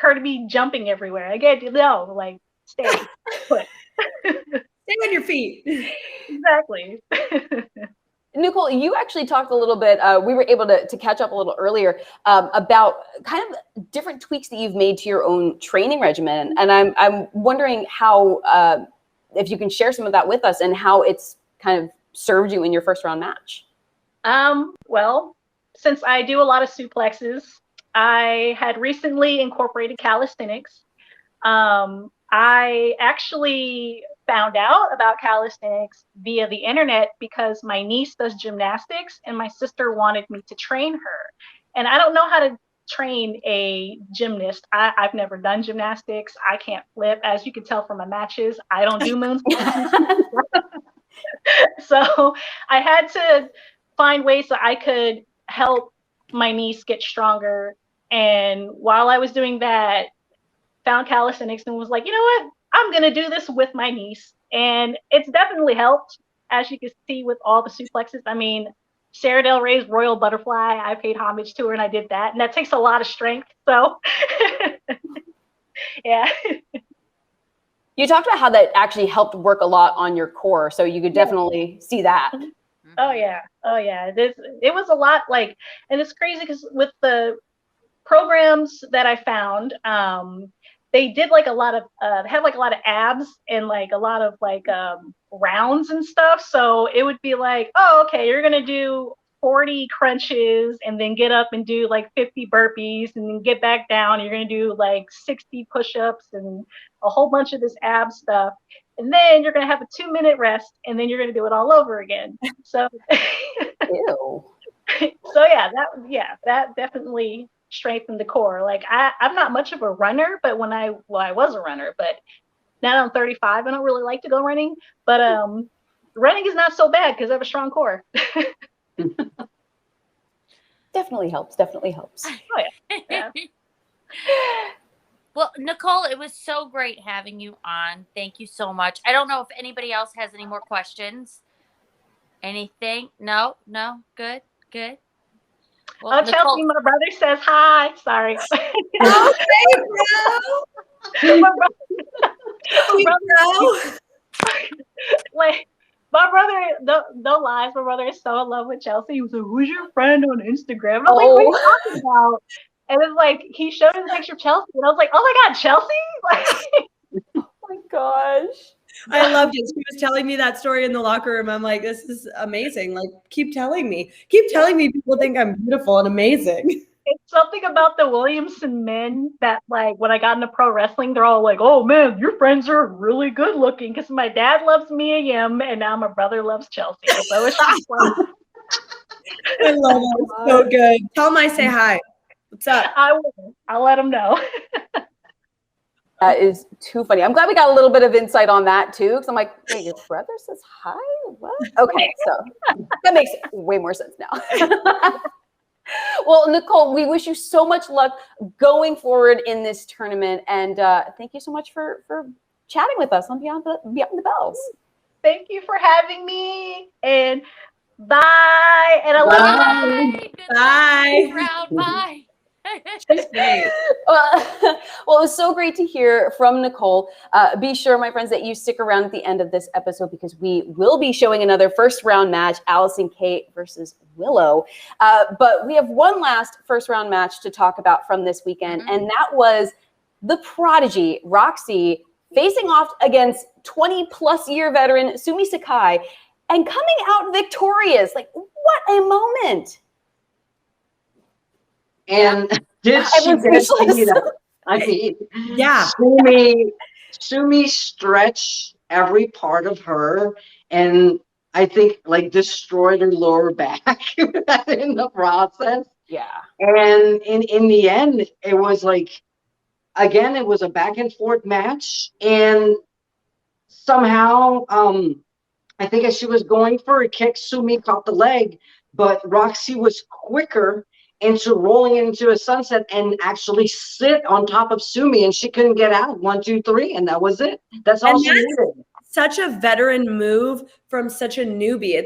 her to be jumping everywhere. I get no, like stay put. Stay on your feet. Exactly. Nicole, you actually talked a little bit, we were able to catch up a little earlier about kind of different tweaks that you've made to your own training regimen. And I'm wondering how, if you can share some of that with us and how it's kind of served you in your first round match. Well, since I do a lot of suplexes, I had recently incorporated calisthenics. I actually found out about calisthenics via the internet because my niece does gymnastics and my sister wanted me to train her. And I don't know how to train a gymnast. I've never done gymnastics. I can't flip. As you can tell from my matches, I don't do moons. So I had to find ways that I could help my niece get stronger. And while I was doing that, found calisthenics and was like, you know what? I'm going to do this with my niece. And it's definitely helped, as you can see with all the suplexes. I mean, Sarah Del Rey's Royal Butterfly, I paid homage to her and I did that. And that takes a lot of strength. So, yeah. You talked about how that actually helped work a lot on your core. So you could definitely see that. Oh, yeah. It was a lot like, and it's crazy because with the programs that I found, they did like a lot of have like a lot of abs and like a lot of like rounds and stuff. So it would be like, oh, okay, you're gonna do 40 crunches and then get up and do like 50 burpees and then get back down. You're gonna do like 60 push-ups and a whole bunch of this ab stuff. And then you're gonna have a 2-minute rest and then you're gonna do it all over again. So Ew. So that definitely strengthened the core. Like I'm not much of a runner, but I was a runner, but now I'm 35, I don't really like to go running, but running is not so bad because I have a strong core. Definitely helps. Oh yeah. Well, Nicole, it was so great having you on. Thank you so much. I don't know if anybody else has any more questions. Anything? No? Good. Well, Nicole, Chelsea, my brother says hi. Sorry. Oh, my brother, like, my brother, no lies, my brother is so in love with Chelsea. He was like, who's your friend on Instagram? And I was like, what are you talking about? And it's like, he showed us a picture of Chelsea, and I was like, oh my God, Chelsea? Like, Oh my gosh. I loved it. She was telling me that story in the locker room. I'm like, this is amazing. Like, keep telling me people think I'm beautiful and amazing. It's something about the Williamson men that, like, when I got into pro wrestling, they're all like, oh man, your friends are really good looking because my dad loves Mia Yim and now my brother loves Chelsea. So it's just like, I love it. It's so good. Tell them I say hi. What's up? I will. I'll let them know. That is too funny. I'm glad we got a little bit of insight on that too, because I'm like, wait, your brother says hi? What? Okay, so that makes way more sense now. Well, Nicole, we wish you so much luck going forward in this tournament, and thank you so much for chatting with us on Beyond the Bells. Thank you for having me, and bye. And I love you. Bye. Bye. She's great. Well, it was so great to hear from Nicole. Be sure, my friends, that you stick around at the end of this episode because we will be showing another first round match, Allysin Kay versus Willow. But we have one last first round match to talk about from this weekend, and that was the prodigy, Roxy, facing off against 20-plus year veteran Sumi Sakai and coming out victorious. Like, what a moment. And did she get I mean, Yeah. Sumi stretched every part of her, and I think like destroyed her lower back in the process. Yeah. And in the end, it was like again, it was a back and forth match, and somehow, I think as she was going for a kick, Sumi caught the leg, but Roxy was quicker into rolling into a sunset and actually sit on top of Sumi, and she couldn't get out. 1, 2, 3, and that was it. That's all she needed. Such a veteran move from such a newbie.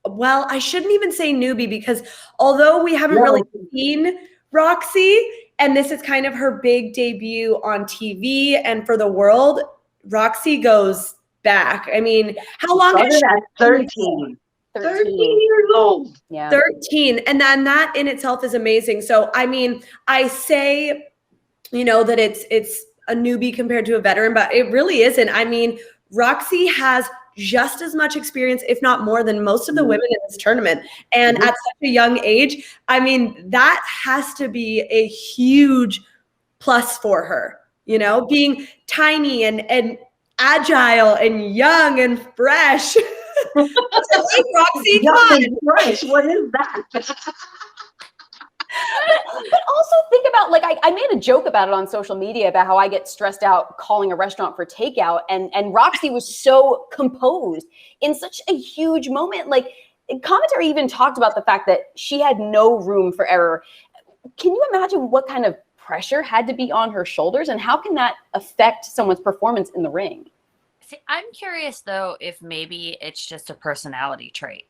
Well, I shouldn't even say newbie, because although we haven't really seen Roxy, and this is kind of her big debut on TV and for the world, Roxy goes back. I mean, how long has she at 13. 13 years old. Yeah. 13. And then that in itself is amazing. So, I mean, I say, that it's a newbie compared to a veteran, but it really isn't. I mean, Roxy has just as much experience, if not more, than most of the women in this tournament. And at such a young age, I mean, that has to be a huge plus for her, being tiny and agile and young and fresh. Roxy, young and fresh. What is that? But also think about, like, I made a joke about it on social media about how I get stressed out calling a restaurant for takeout, and Roxy was so composed in such a huge moment. Like, commentary even talked about the fact that she had no room for error. Can you imagine what kind of pressure had to be on her shoulders, and how can that affect someone's performance in the ring? See, I'm curious though if maybe it's just a personality trait.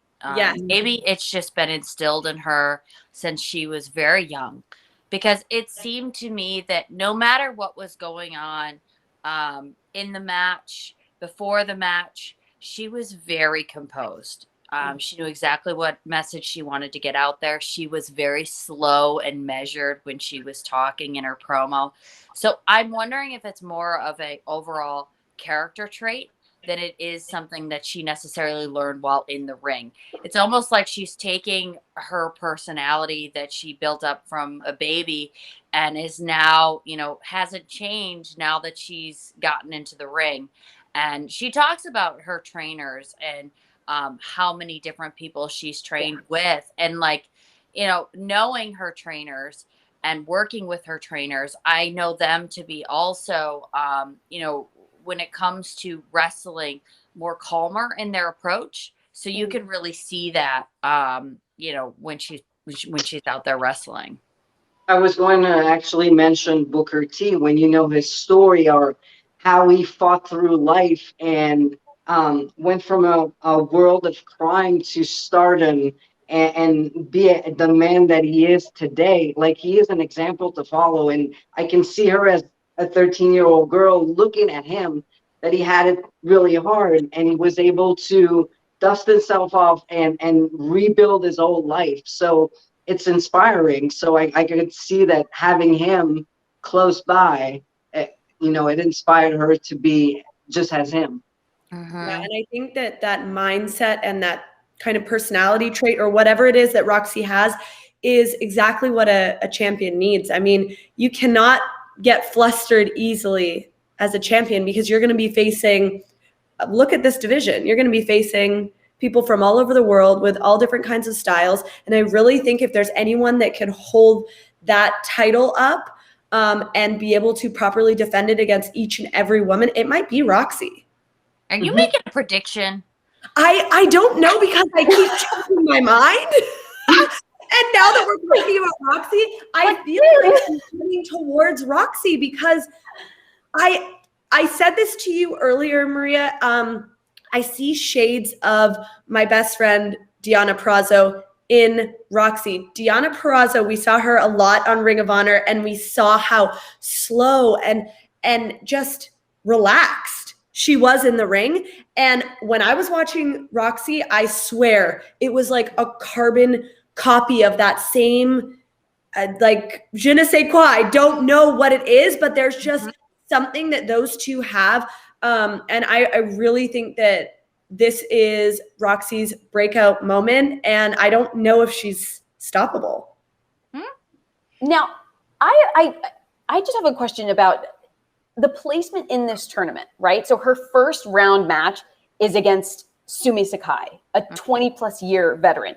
Maybe it's just been instilled in her since she was very young, because it seemed to me that no matter what was going on in the match, before the match, she was very composed. She knew exactly what message she wanted to get out there. She was very slow and measured when she was talking in her promo. So I'm wondering if it's more of a overall character trait than it is something that she necessarily learned while in the ring. It's almost like she's taking her personality that she built up from a baby and is now, hasn't changed now that she's gotten into the ring. And she talks about her trainers and how many different people she's trained with. And knowing her trainers and working with her trainers, I know them to be also, when it comes to wrestling, more calmer in their approach. So you can really see that, when she's out there wrestling. I was going to actually mention Booker T. When you know his story or how he fought through life and went from a world of crime to stardom and be the man that he is today. Like, he is an example to follow. And I can see her as a 13-year-old girl looking at him, that he had it really hard and he was able to dust himself off and rebuild his old life. So it's inspiring. So I could see that having him close by, it inspired her to be just as him. Yeah, and I think that mindset and that kind of personality trait or whatever it is that Roxy has is exactly what a champion needs. I mean, you cannot get flustered easily as a champion, because you're going to be facing, look at this division, you're going to be facing people from all over the world with all different kinds of styles. And I really think if there's anyone that can hold that title up and be able to properly defend it against each and every woman, it might be Roxy. Are you making a prediction? I don't know, because I keep changing my mind. And now that we're talking about Roxy, I feel like I'm leaning towards Roxy, because I said this to you earlier, Maria. I see shades of my best friend, Deonna Purrazzo, in Roxy. Deonna Purrazzo, we saw her a lot on Ring of Honor, and we saw how slow and just relaxed she was in the ring. And when I was watching Roxy, I swear it was like a carbon copy of that same, je ne sais quoi. I don't know what it is, but there's just something that those two have. And I really think that this is Roxy's breakout moment, and I don't know if she's stoppable. Now, I just have a question about the placement in this tournament, right? So her first round match is against Sumi Sakai, a 20-plus year veteran.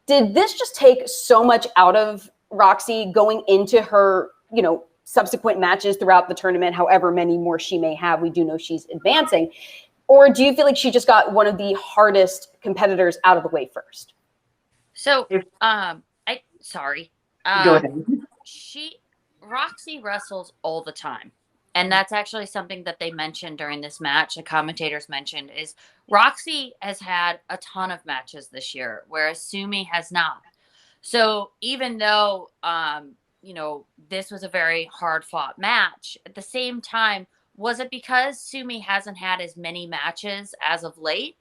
Did this just take so much out of Roxy going into her, subsequent matches throughout the tournament, however many more she may have. We do know she's advancing. Or do you feel like she just got one of the hardest competitors out of the way first? So, If- sorry. Go ahead. Roxy wrestles all the time. And that's actually something that they mentioned during this match. The commentators mentioned is Roxy has had a ton of matches this year, whereas Sumi has not. So even though, this was a very hard fought match, at the same time, was it because Sumi hasn't had as many matches as of late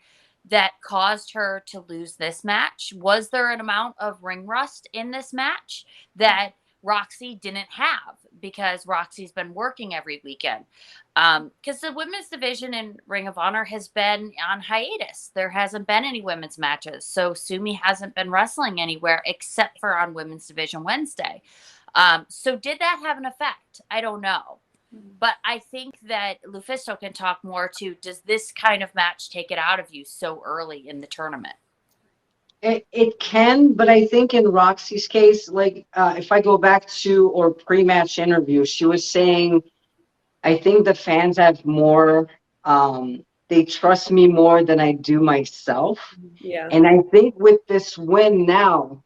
that caused her to lose this match? Was there an amount of ring rust in this match that Roxy didn't have because Roxy's been working every weekend? Because the women's division in Ring of Honor has been on hiatus. There hasn't been any women's matches. So Sumi hasn't been wrestling anywhere except for on Women's Division Wednesday. So did that have an effect? I don't know. But I think that Lufisto can talk more to, does this kind of match take it out of you so early in the tournament? It can, but I think in Roxy's case, like if I go back to or pre-match interview, she was saying, I think the fans have more, they trust me more than I do myself. Yeah. And I think with this win now,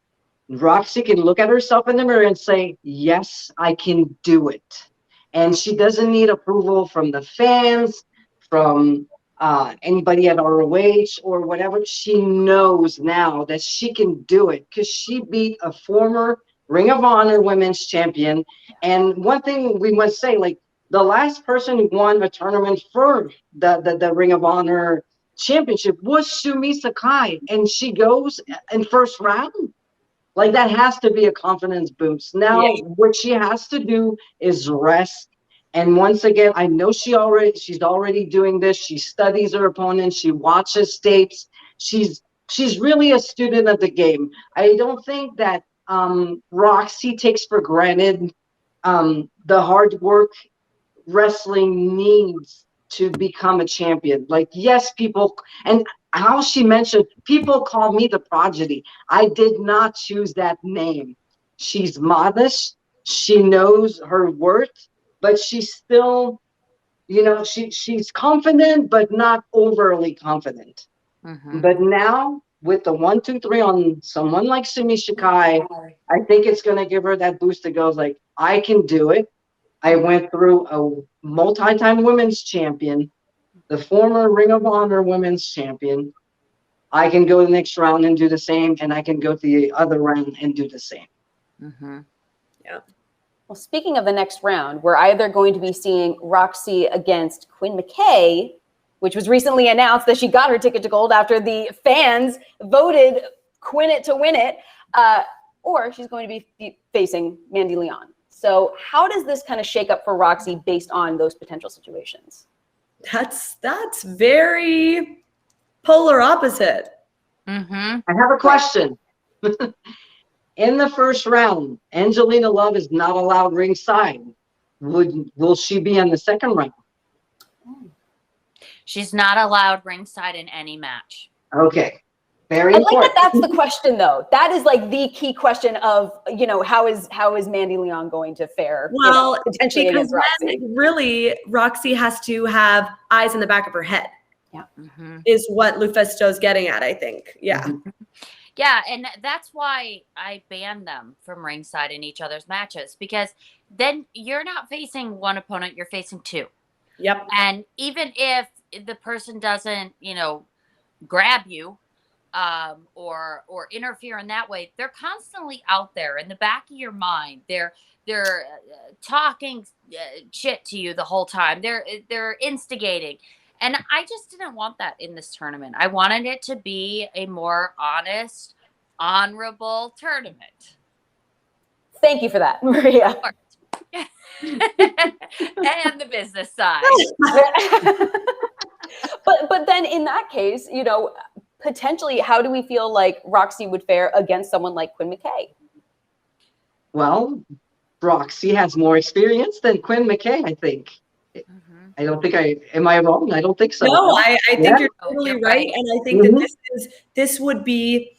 Roxy can look at herself in the mirror and say, yes, I can do it. And she doesn't need approval from the fans, from anybody at ROH or whatever. She knows now that she can do it because she beat a former Ring of Honor women's champion. And one thing we must say, like the last person who won a tournament for the Ring of Honor championship was Sumi Sakai, and she goes in first round. Like that has to be a confidence boost. Now, what she has to do is rest. And once again, I know she's already doing this. She studies her opponent. She watches tapes. She's really a student of the game. I don't think that Roxy takes for granted the hard work wrestling needs to become a champion. Like, yes, people, and how she mentioned, people call me the prodigy. I did not choose that name. She's modest. She knows her worth, but she's still, she's confident, but not overly confident. Mm-hmm. But now with the 1, 2, 3 on someone like Sumi Sakai, I think it's going to give her that boost that goes like, I can do it. I went through a multi-time women's champion, the former Ring of Honor women's champion. I can go the next round and do the same, and I can go to the other round and do the same. Mm-hmm. Yeah. Well, speaking of the next round, we're either going to be seeing Roxy against Quinn McKay, which was recently announced that she got her ticket to gold after the fans voted Quinn it to win it, or she's going to be facing Mandy Leon. So how does this kind of shake up for Roxy based on those potential situations? That's very polar opposite. Mm-hmm. I have a question. In the first round, Angelina Love is not allowed ringside. Will she be in the second round? She's not allowed ringside in any match. Okay. Very I like important. that that's the question, though. That is like the key question of, how is Mandy Leon going to fare? Well, potentially because against Roxy. then really Roxy has to have eyes in the back of her head. Yeah. Mm-hmm. Is what Lufisto's getting at, I think. Yeah. Mhm. Yeah, and that's why I banned them from ringside in each other's matches, because then you're not facing one opponent, you're facing two. Yep. And even if the person doesn't, grab you or interfere in that way, they're constantly out there in the back of your mind. They're talking shit to you the whole time. They're instigating. And I just didn't want that in this tournament. I wanted it to be a more honest, honorable tournament. Thank you for that, Maria. And the business side. But then in that case, potentially, how do we feel like Roxy would fare against someone like Quinn McKay? Well, Roxy has more experience than Quinn McKay, I think. Mm-hmm. I don't think am I wrong? I don't think so. No, I think Yeah. you're totally You're right. right. And I think Mhm. that this would be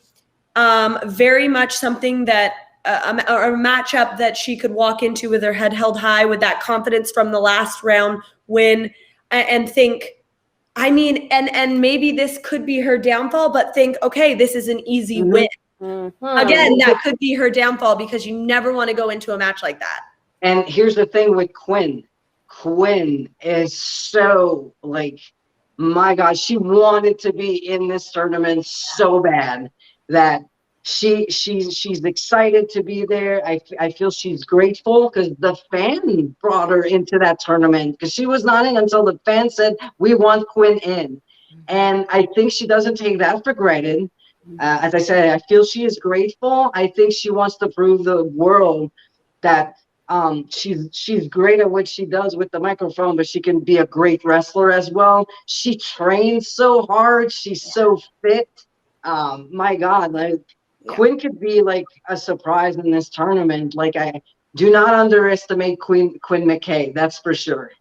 very much something that a matchup that she could walk into with her head held high, with that confidence from the last round win, and think, I mean, and maybe this could be her downfall, but think, okay, this is an easy win. Again, that could be her downfall, because you never want to go into a match like that. And here's the thing with Quinn. Quinn is so, like, my God, she wanted to be in this tournament so bad that she's excited to be there. I feel she's grateful because the fan brought her into that tournament, because she was not in until the fan said, we want Quinn in. And I think she doesn't take that for granted. As I said, I feel she is grateful. I think she wants to prove the world that she's great at what she does with the microphone, but she can be a great wrestler as well. She trains so hard. She's so fit. My God, like, Quinn could be like a surprise in this tournament. Like, I do not underestimate Quinn McKay. That's for sure.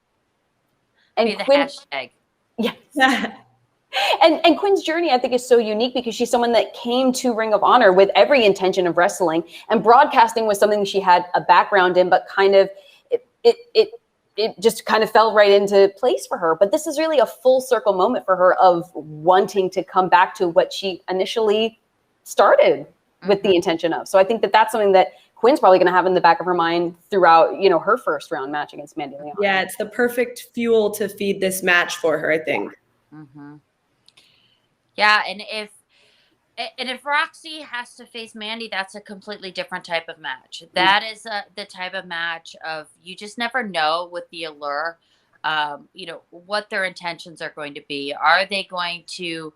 And the Quinn, hashtag. yes. And Quinn's journey, I think, is so unique because she's someone that came to Ring of Honor with every intention of wrestling, and broadcasting was something she had a background in, but kind of it just kind of fell right into place for her. But this is really a full circle moment for her of wanting to come back to what she initially started with the intention of. So I think that that's something that Quinn's probably going to have in the back of her mind throughout, her first round match against Mandy Leon. Yeah, it's the perfect fuel to feed this match for her, I think. Yeah, and if Roxy has to face Mandy, that's a completely different type of match. That is the type of match of, you just never know with the Allure, what their intentions are going to be. Are they going to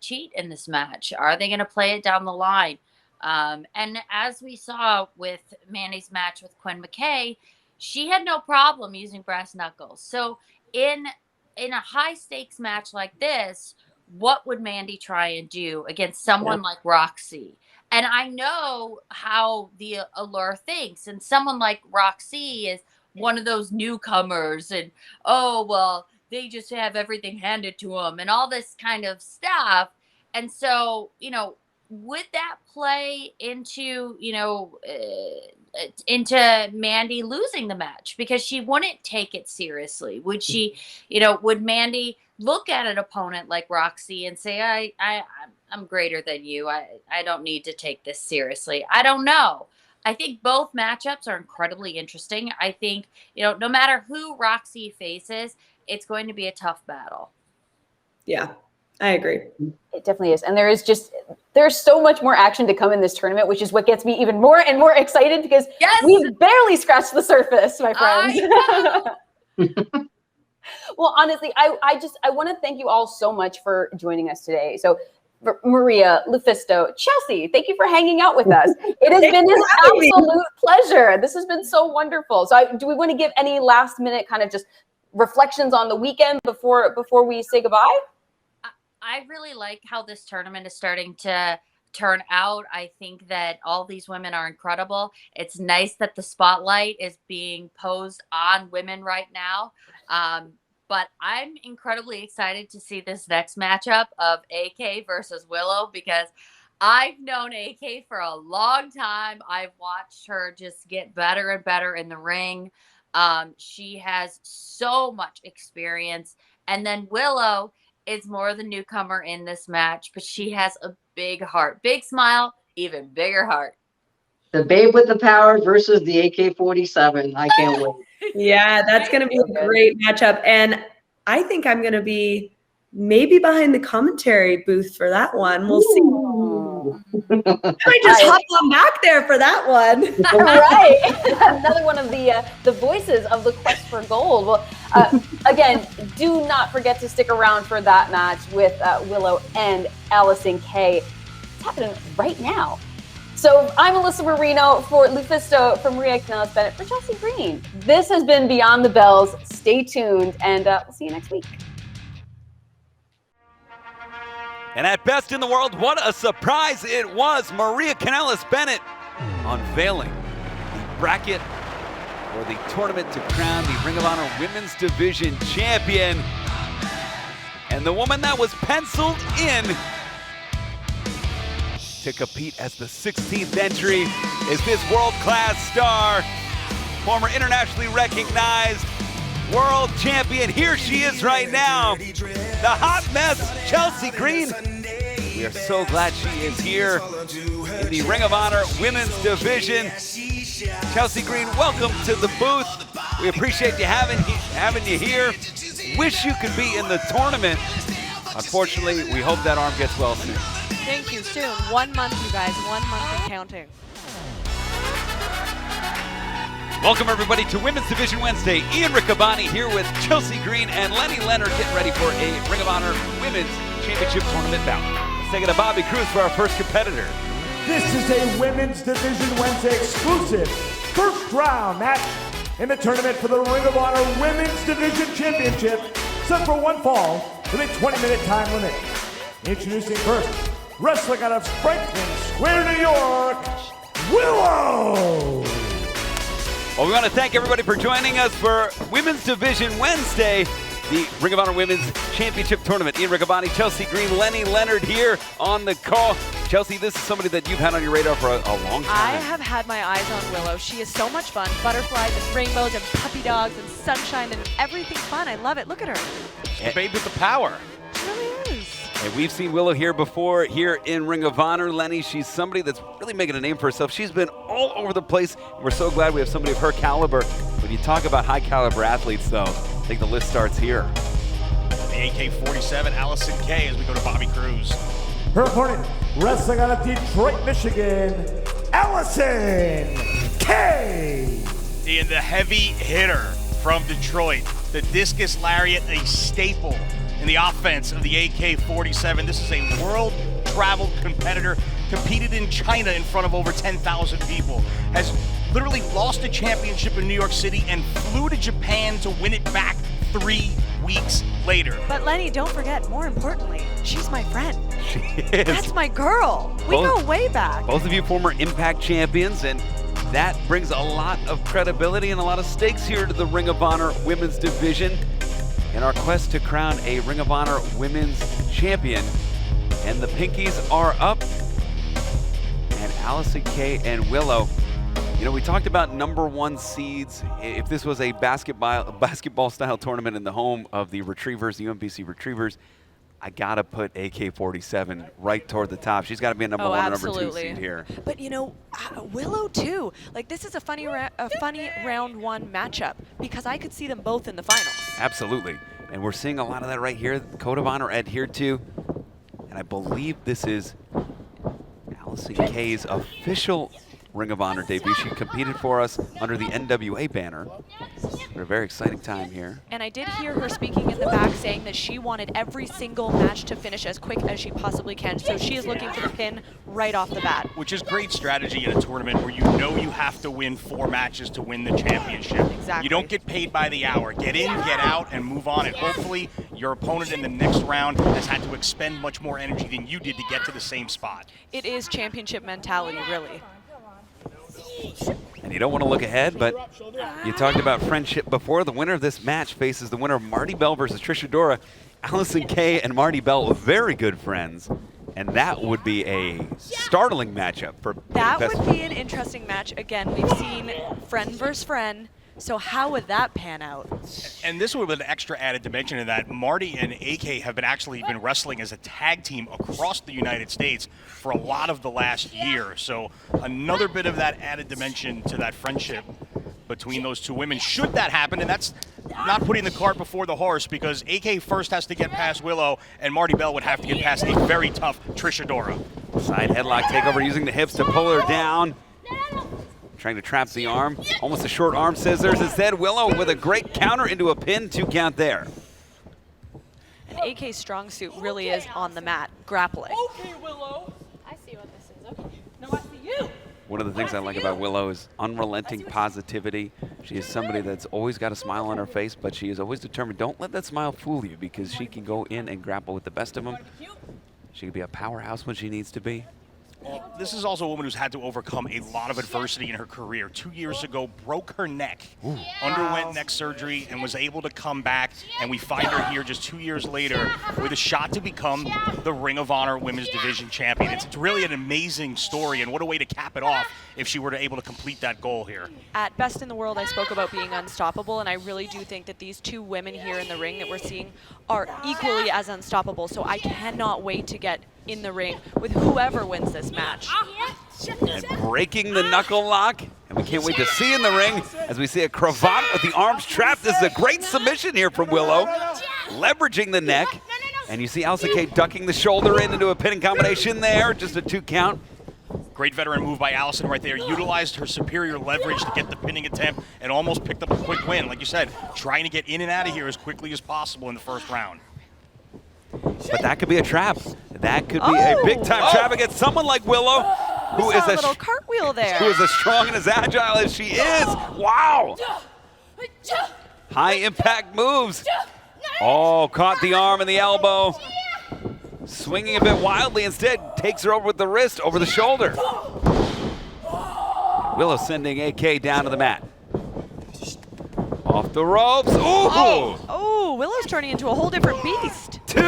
cheat in this match? Are they going to play it down the line? And as we saw with Mandy's match with Quinn McKay, she had no problem using brass knuckles. So in a high stakes match like this, what would Mandy try and do against someone like Roxy? And I know how the Allure thinks, and someone like Roxy is one of those newcomers, and they just have everything handed to them and all this kind of stuff. And so, would that play into Mandy losing the match because she wouldn't take it seriously? Would she, would Mandy look at an opponent like Roxy and say, I'm greater than you. I don't need to take this seriously. I don't know. I think both matchups are incredibly interesting. I think, no matter who Roxy faces, it's going to be a tough battle. Yeah, I agree. It definitely is. And there's so much more action to come in this tournament, which is what gets me even more and more excited, because we've barely scratched the surface, my friends. Well, honestly, I want to thank you all so much for joining us today. So Maria, Lufisto, Chelsea, thank you for hanging out with us. It has been an absolute pleasure. This has been so wonderful. So do we want to give any last minute kind of just reflections on the weekend before we say goodbye? I really like how this tournament is starting to turn out. I think that all these women are incredible. It's nice that the spotlight is being posed on women right now. But I'm incredibly excited to see this next matchup of AK versus Willow, because I've known AK for a long time. I've watched her just get better and better in the ring. She has so much experience. And then Willow is more the newcomer in this match, but she has a big heart, big smile, even bigger heart. The Babe with the Power versus the AK-47. I can't wait. Yeah, that's going to be a great matchup. And I think I'm going to be maybe behind the commentary booth for that one. We'll see. I just hop on back there for that one. Right. Another one of the voices of the quest for gold. Well, again, do not forget to stick around for that match with Willow and Allysin Kay. It's happening right now. So I'm Alyssa Marino for Lufisto, for Maria Kanellis-Bennett, for Chelsea Green. This has been Beyond the Bells. Stay tuned, and we'll see you next week. And at Best in the World, what a surprise it was. Maria Kanellis-Bennett unveiling the bracket for the tournament to crown the Ring of Honor Women's Division champion. And the woman that was penciled in to compete as the 16th entry is this world-class star, former internationally recognized world champion. Here she is right now, the hot mess, Chelsea Green. We are so glad she is here in the Ring of Honor Women's Division. Chelsea Green, welcome to the booth. We appreciate you having you here. Wish you could be in the tournament. Unfortunately, we hope that arm gets well soon. Thank you, soon. 1 month, you guys, 1 month and counting. Welcome everybody to Women's Division Wednesday. Ian Riccaboni here with Chelsea Green and Lenny Leonard getting ready for a Ring of Honor Women's Championship Tournament bout. Let's take it to Bobby Cruz for our first competitor. This is a Women's Division Wednesday exclusive first round match in the tournament for the Ring of Honor Women's Division Championship, set for one fall with a 20-minute time limit. Introducing first, wrestling out of Franklin Square, New York, Willow! Well, we want to thank everybody for joining us for Women's Division Wednesday, the Ring of Honor Women's Championship Tournament. Ian Riccaboni, Chelsea Green, Lenny Leonard here on the call. Chelsea, this is somebody that you've had on your radar for a long time. I have had my eyes on Willow. She is so much fun. Butterflies and rainbows and puppy dogs and sunshine and everything fun. I love it. Look at her. She's the babe with the power. She really is. And we've seen Willow here before, here in Ring of Honor. Lenny, she's somebody that's really making a name for herself. She's been all over the place. We're so glad we have somebody of her caliber. When you talk about high caliber athletes, though, I think the list starts here. The AK-47, Allysin K, as we go to Bobby Cruz. Her opponent, wrestling out of Detroit, Michigan, Allysin K. And the heavy hitter from Detroit, the discus lariat, a staple in the offense of the AK-47. This is a world-traveled competitor, competed in China in front of over 10,000 people, has literally lost a championship in New York City and flew to Japan to win it back 3 weeks later. But Lenny, don't forget, more importantly, she's my friend. She is. That's my girl. We go way back. Both of you former Impact champions, and that brings a lot of credibility and a lot of stakes here to the Ring of Honor Women's Division in our quest to crown a Ring of Honor Women's Champion. And the pinkies are up. And Allysin K and Willow, you know, we talked about #1 seeds. If this was a basketball style tournament in the home of the Retrievers, the UMBC Retrievers, I gotta put AK-47 right toward the top. She's got to be a #1 or #2 seed here. But you know, Willow too. Like, this is a funny round one matchup because I could see them both in the finals. Absolutely, and we're seeing a lot of that right here. The Code of Honor adhered to, and I believe this is Allysin K's official Ring of Honor debut. She competed for us under the NWA banner. A very exciting time here. And I did hear her speaking in the back saying that she wanted every single match to finish as quick as she possibly can. So she is looking for the pin right off the bat. Which is great strategy in a tournament where you know you have to win 4 matches to win the championship. Exactly. You don't get paid by the hour. Get in, get out, and move on. And hopefully your opponent in the next round has had to expend much more energy than you did to get to the same spot. It is championship mentality, really. And you don't want to look ahead, but you talked about friendship before. The winner of this match faces the winner of Marty Bell versus Trish Adora. Allysin K and Marty Bell are very good friends, and that would be a startling matchup for That would be an interesting match. Again, we've seen friend versus friend. So how would that pan out? And this would have an extra added dimension in that Marty and AK have been wrestling as a tag team across the United States for a lot of the last year. So another bit of that added dimension to that friendship between those two women, should that happen. And that's not putting the cart before the horse, because AK first has to get past Willow, and Marty Bell would have to get past a very tough Trish Adora. Side headlock takeover using the hips to pull her down. Trying to trap the arm. Almost a short arm scissors. Instead, Willow with a great counter into a pin, 2 count there. And AK's strong suit really is on the mat, grappling. Okay, Willow. I see what this is. Okay. No, I see you. One of the things I like about Willow is unrelenting positivity. She is somebody that's always got a smile on her face, but she is always determined. Don't let that smile fool you, because she can go in and grapple with the best of them. She can be a powerhouse when she needs to be. Well, this is also a woman who's had to overcome a lot of adversity in her career. 2 years ago, broke her neck, underwent neck surgery, and was able to come back. And we find her here just 2 years later with a shot to become the Ring of Honor Women's Division Champion. It's really an amazing story, and what a way to cap it off if she were to able to complete that goal here. At Best in the World, I spoke about being unstoppable, and I really do think that these two women here in the ring that we're seeing are equally as unstoppable. So I cannot wait to get in the ring with whoever wins this match. And breaking the knuckle lock. And we can't wait to see in the ring as we see a cravat with the arms trapped. This is a great submission here from Willow. Leveraging the neck. And you see Allysin Kay ducking the shoulder into a pinning combination there. Just a 2 count. Great veteran move by Allysin right there. Utilized her superior leverage to get the pinning attempt and almost picked up a quick win. Like you said, trying to get in and out of here as quickly as possible in the first round. But that could be a trap. That could be a big-time trap against someone like Willow, who is a little cartwheel there. Who is as strong and as agile as she is. Wow! High-impact moves. Oh, caught the arm and the elbow. Swinging a bit wildly, instead takes her over with the wrist, over the shoulder. Willow sending AK down to the mat. Off the ropes. Ooh! Oh, Willow's turning into a whole different beast. 2!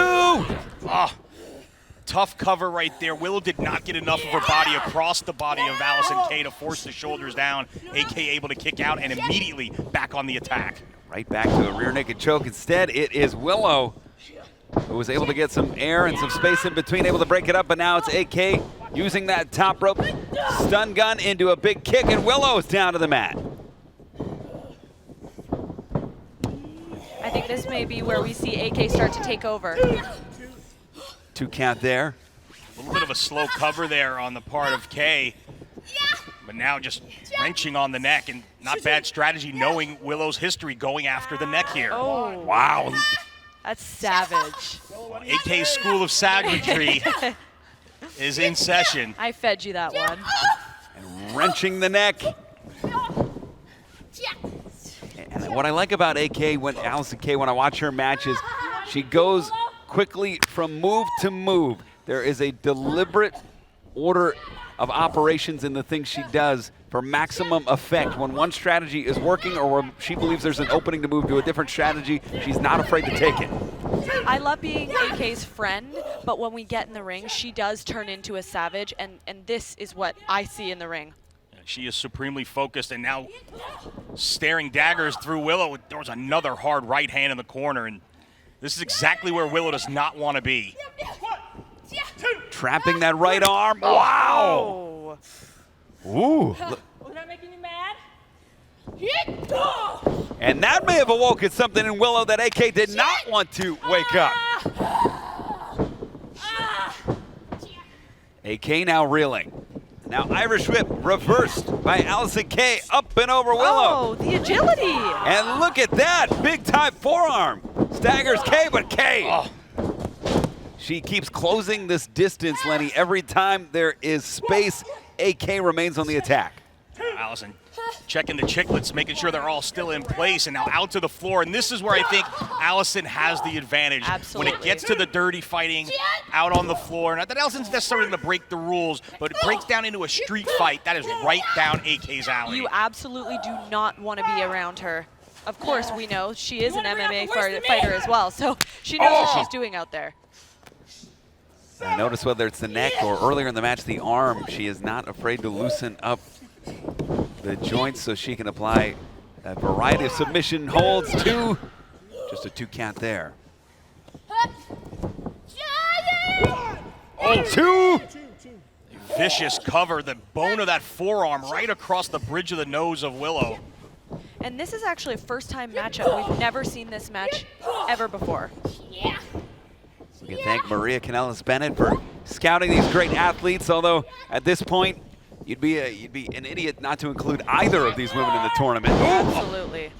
Oh, tough cover right there. Willow did not get enough of her body across the body of Allysin Kay to force the shoulders down. AK able to kick out and immediately back on the attack. Right back to a rear naked choke. Instead, it is Willow who was able to get some air and some space in between, able to break it up, but now it's AK using that top rope stun gun into a big kick, and Willow is down to the mat. I think this may be where we see AK start to take over. 2 count there. A little bit of a slow cover there on the part of Kay, but now just wrenching on the neck, and not bad strategy knowing Willow's history going after the neck here. Oh. Wow. That's savage. AK's School of Savagery is in session. I fed you that one. And wrenching the neck. And what I like about AK, when Allysin Kay, when I watch her matches, she goes quickly from move to move. There is a deliberate order of operations in the things she does for maximum effect. When one strategy is working or when she believes there's an opening to move to a different strategy, she's not afraid to take it. I love being AK's friend, but when we get in the ring, she does turn into a savage, and this is what I see in the ring. She is supremely focused and now staring daggers through Willow. There was another hard right hand in the corner, and this is exactly where Willow does not want to be. Trapping that right arm. Wow. Ooh. Was that making you mad? And that may have awoken something in Willow that AK did not want to wake up. AK now reeling. Now Irish whip reversed by Allysin Kay, up and over Willow. Oh, the agility. And look at that, big time forearm. Staggers Kay, but Kay. She keeps closing this distance, Lenny. Every time there is space, AK remains on the attack. Allysin checking the chiclets, making sure they're all still in place, and now out to the floor. And this is where I think Allysin has the advantage. Absolutely. When it gets to the dirty fighting out on the floor. Not that Allison's necessarily going to break the rules, but it breaks down into a street fight. That is right down AK's alley. You absolutely do not want to be around her. Of course, we know she is an MMA fighter as well, so she knows what she's doing out there. I notice whether it's the neck or earlier in the match, the arm, she is not afraid to loosen up the joints so she can apply a variety of submission holds to just a 2 count there. Oh, 2! Vicious cover, the bone of that forearm right across the bridge of the nose of Willow. And this is actually a first-time matchup. We've never seen this match ever before. We can thank Maria Kanellis-Bennett for scouting these great athletes, although at this point, you'd be an idiot not to include either of these women in the tournament. Absolutely.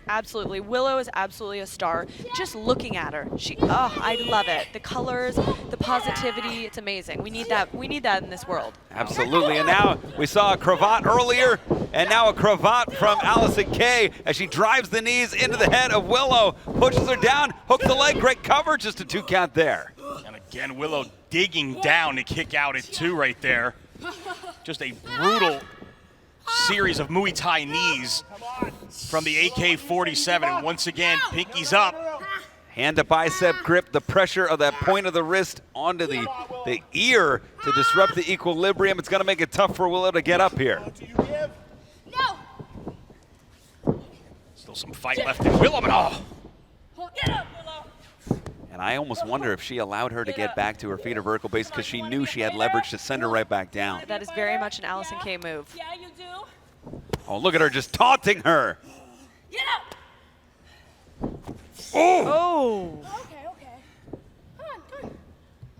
Absolutely. Willow is absolutely a star. Just looking at her, I love it. The colors, the positivity, it's amazing. We need that in this world. Absolutely. And now we saw a cravat earlier, and now a cravat from Allysin Kay as she drives the knees into the head of Willow, pushes her down, hooks the leg, great cover, just a 2 count there. And again, Willow digging down to kick out at 2 right there. Just a brutal series of Muay Thai knees from the AK-47. And once again, pinkies up. Hand to bicep grip, the pressure of that point of the wrist onto the ear to disrupt the equilibrium. It's going to make it tough for Willow to get up here. Still some fight left in Willow, but oh. And I almost wonder if she allowed her to get back to her feet or vertical base because she knew she had leverage to send her right back down. That is very much an Allysin Kay move. Yeah, you do. Oh, look at her just taunting her. Get up. Oh! Okay, okay. Come on, come on.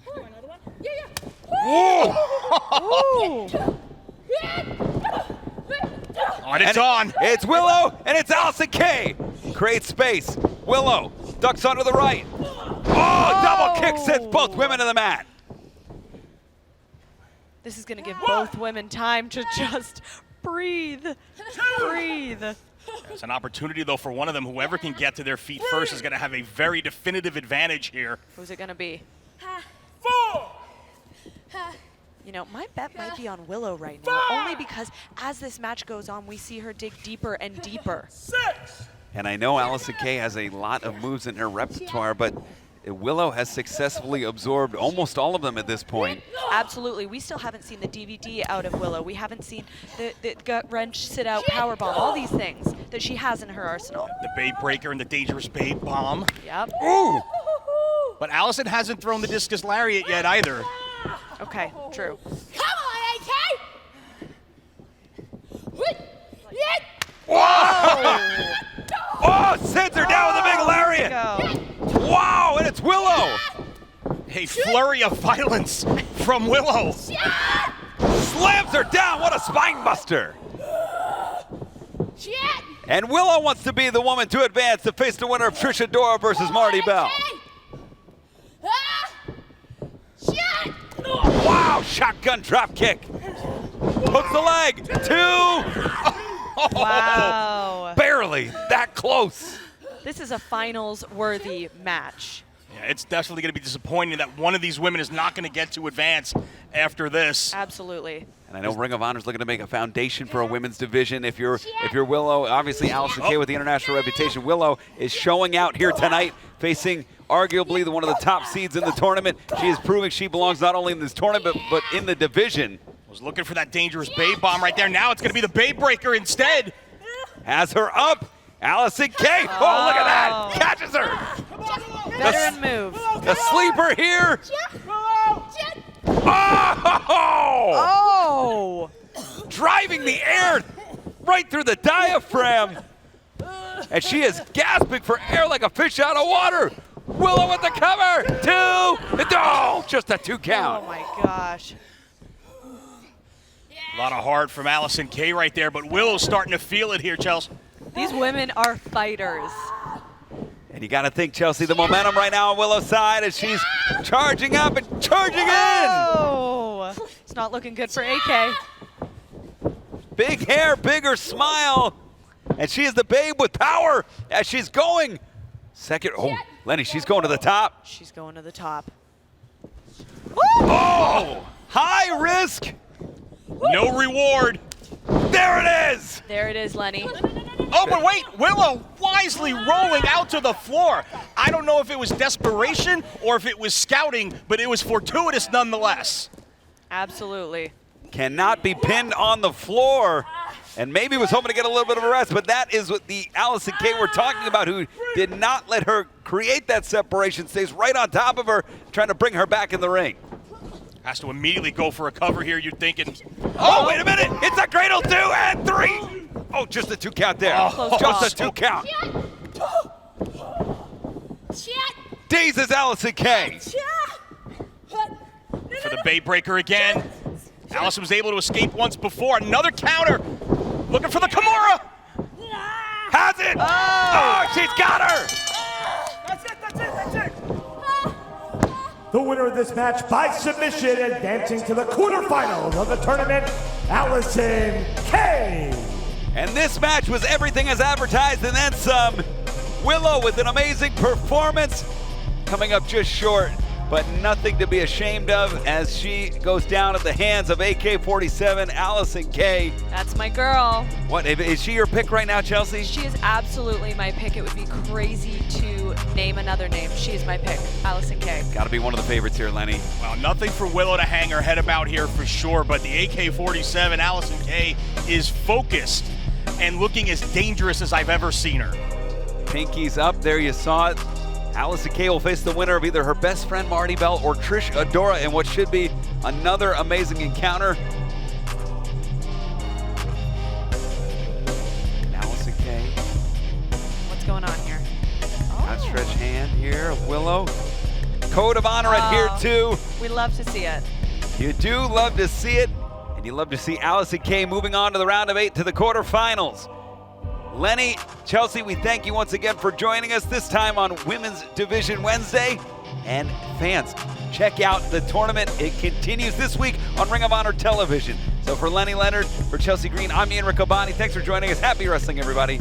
Come on, another one. Yeah, yeah. Whoa! And it's on. It's Willow and it's Allysin Kay. Creates space. Willow ducks onto the right. Oh, double kick sends both women to the mat. This is going to give both women time to just breathe. Breathe. It's an opportunity, though, for one of them. Whoever can get to their feet first is going to have a very definitive advantage here. Who's it going to be? 4. You know, my bet might be on Willow right now, only because as this match goes on, we see her dig deeper and deeper. 6. And I know Allysin Kay has a lot of moves in her repertoire, but Willow has successfully absorbed almost all of them at this point. Absolutely. We still haven't seen the DVD out of Willow. We haven't seen the gut wrench, sit out, powerbomb, all these things that she has in her arsenal. The Babe Breaker and the Dangerous Babe Bomb. Yep. Ooh! But Allysin hasn't thrown the Discus Lariat yet either. Okay, true. Come on, AK. Whoa! Oh, sends her down with a big lariat. Wow, and it's Willow. A flurry of violence from Willow. Slams her down. What a spine buster. And Willow wants to be the woman to advance to face the winner of Trish Adora versus Marty Bell. Wow, shotgun drop kick. Hooks the leg. 2. Wow. Barely that close. This is a finals-worthy match. Yeah, it's definitely going to be disappointing that one of these women is not going to get to advance after this. Absolutely. And I know Ring of Honor is looking to make a foundation for a women's division. If you're Willow, obviously Allysin Kay with the international reputation. Willow is showing out here tonight, facing arguably one of the top seeds in the tournament. She is proving she belongs not only in this tournament but in the division. Was looking for that Dangerous Babe Bomb right there. Now it's going to be the Babe Breaker instead. Has her up. Allysin Kay. Oh, look at that. Catches her. Veteran move. The sleeper here. Oh! Driving the air right through the diaphragm. And she is gasping for air like a fish out of water. Willow with the cover. 2. Oh, just a 2 count. Oh my gosh. A lot of heart from Allysin Kay right there, but Willow's starting to feel it here, Chelsea. These women are fighters. And you got to think, Chelsea, the momentum right now on Willow's side as she's charging up and charging in. Oh, it's not looking good for AK. Big hair, bigger smile. And she is the Babe with power as she's going. Second, oh, Lenny, she's going to the top. She's going to the top. Oh, high risk. No reward. There it is. There it is, Lenny. Oh, but wait, Willow wisely rolling out to the floor. I don't know if it was desperation or if it was scouting, but it was fortuitous nonetheless. Absolutely. Cannot be pinned on the floor. And maybe was hoping to get a little bit of a rest, but that is what the Allysin Kay we're talking about, who did not let her create that separation, stays right on top of her, trying to bring her back in the ring. Has to immediately go for a cover here, you're thinking. Oh, wait a minute. It's a cradle 2 and 3. Oh, just a 2 count there. Oh, just a 2 count. Dazes Allysin Kay. For the Babe Breaker again. Allysin was able to escape once before. Another counter. Looking for the Kimura. Has it. Oh, she's got her. That's it. The winner of this match by submission, advancing to the quarterfinals of the tournament, Allysin Kay. And this match was everything as advertised and then some. Willow with an amazing performance, coming up just short but nothing to be ashamed of as she goes down at the hands of AK-47, Allysin Kay. That's my girl. What, is she your pick right now, Chelsea? She is absolutely my pick. It would be crazy to name another name. She is my pick, Allysin Kay. Got to be one of the favorites here, Lenny. Well, nothing for Willow to hang her head about here for sure, but the AK-47, Allysin Kay, is focused and looking as dangerous as I've ever seen her. Pinkies up, there you saw it. Allysin Kay will face the winner of either her best friend Marty Bell or Trish Adora in what should be another amazing encounter. Allysin Kay. What's going on here? Outstretched hand here of Willow. Code of honor at here too. We love to see it. You do love to see it, and you love to see Allysin Kay moving on to the round of 8 to the quarterfinals. Lenny, Chelsea, we thank you once again for joining us, this time on Women's Division Wednesday. And fans, check out the tournament. It continues this week on Ring of Honor Television. So for Lenny Leonard, for Chelsea Green, I'm Ian Riccoboni. Thanks for joining us. Happy wrestling, everybody.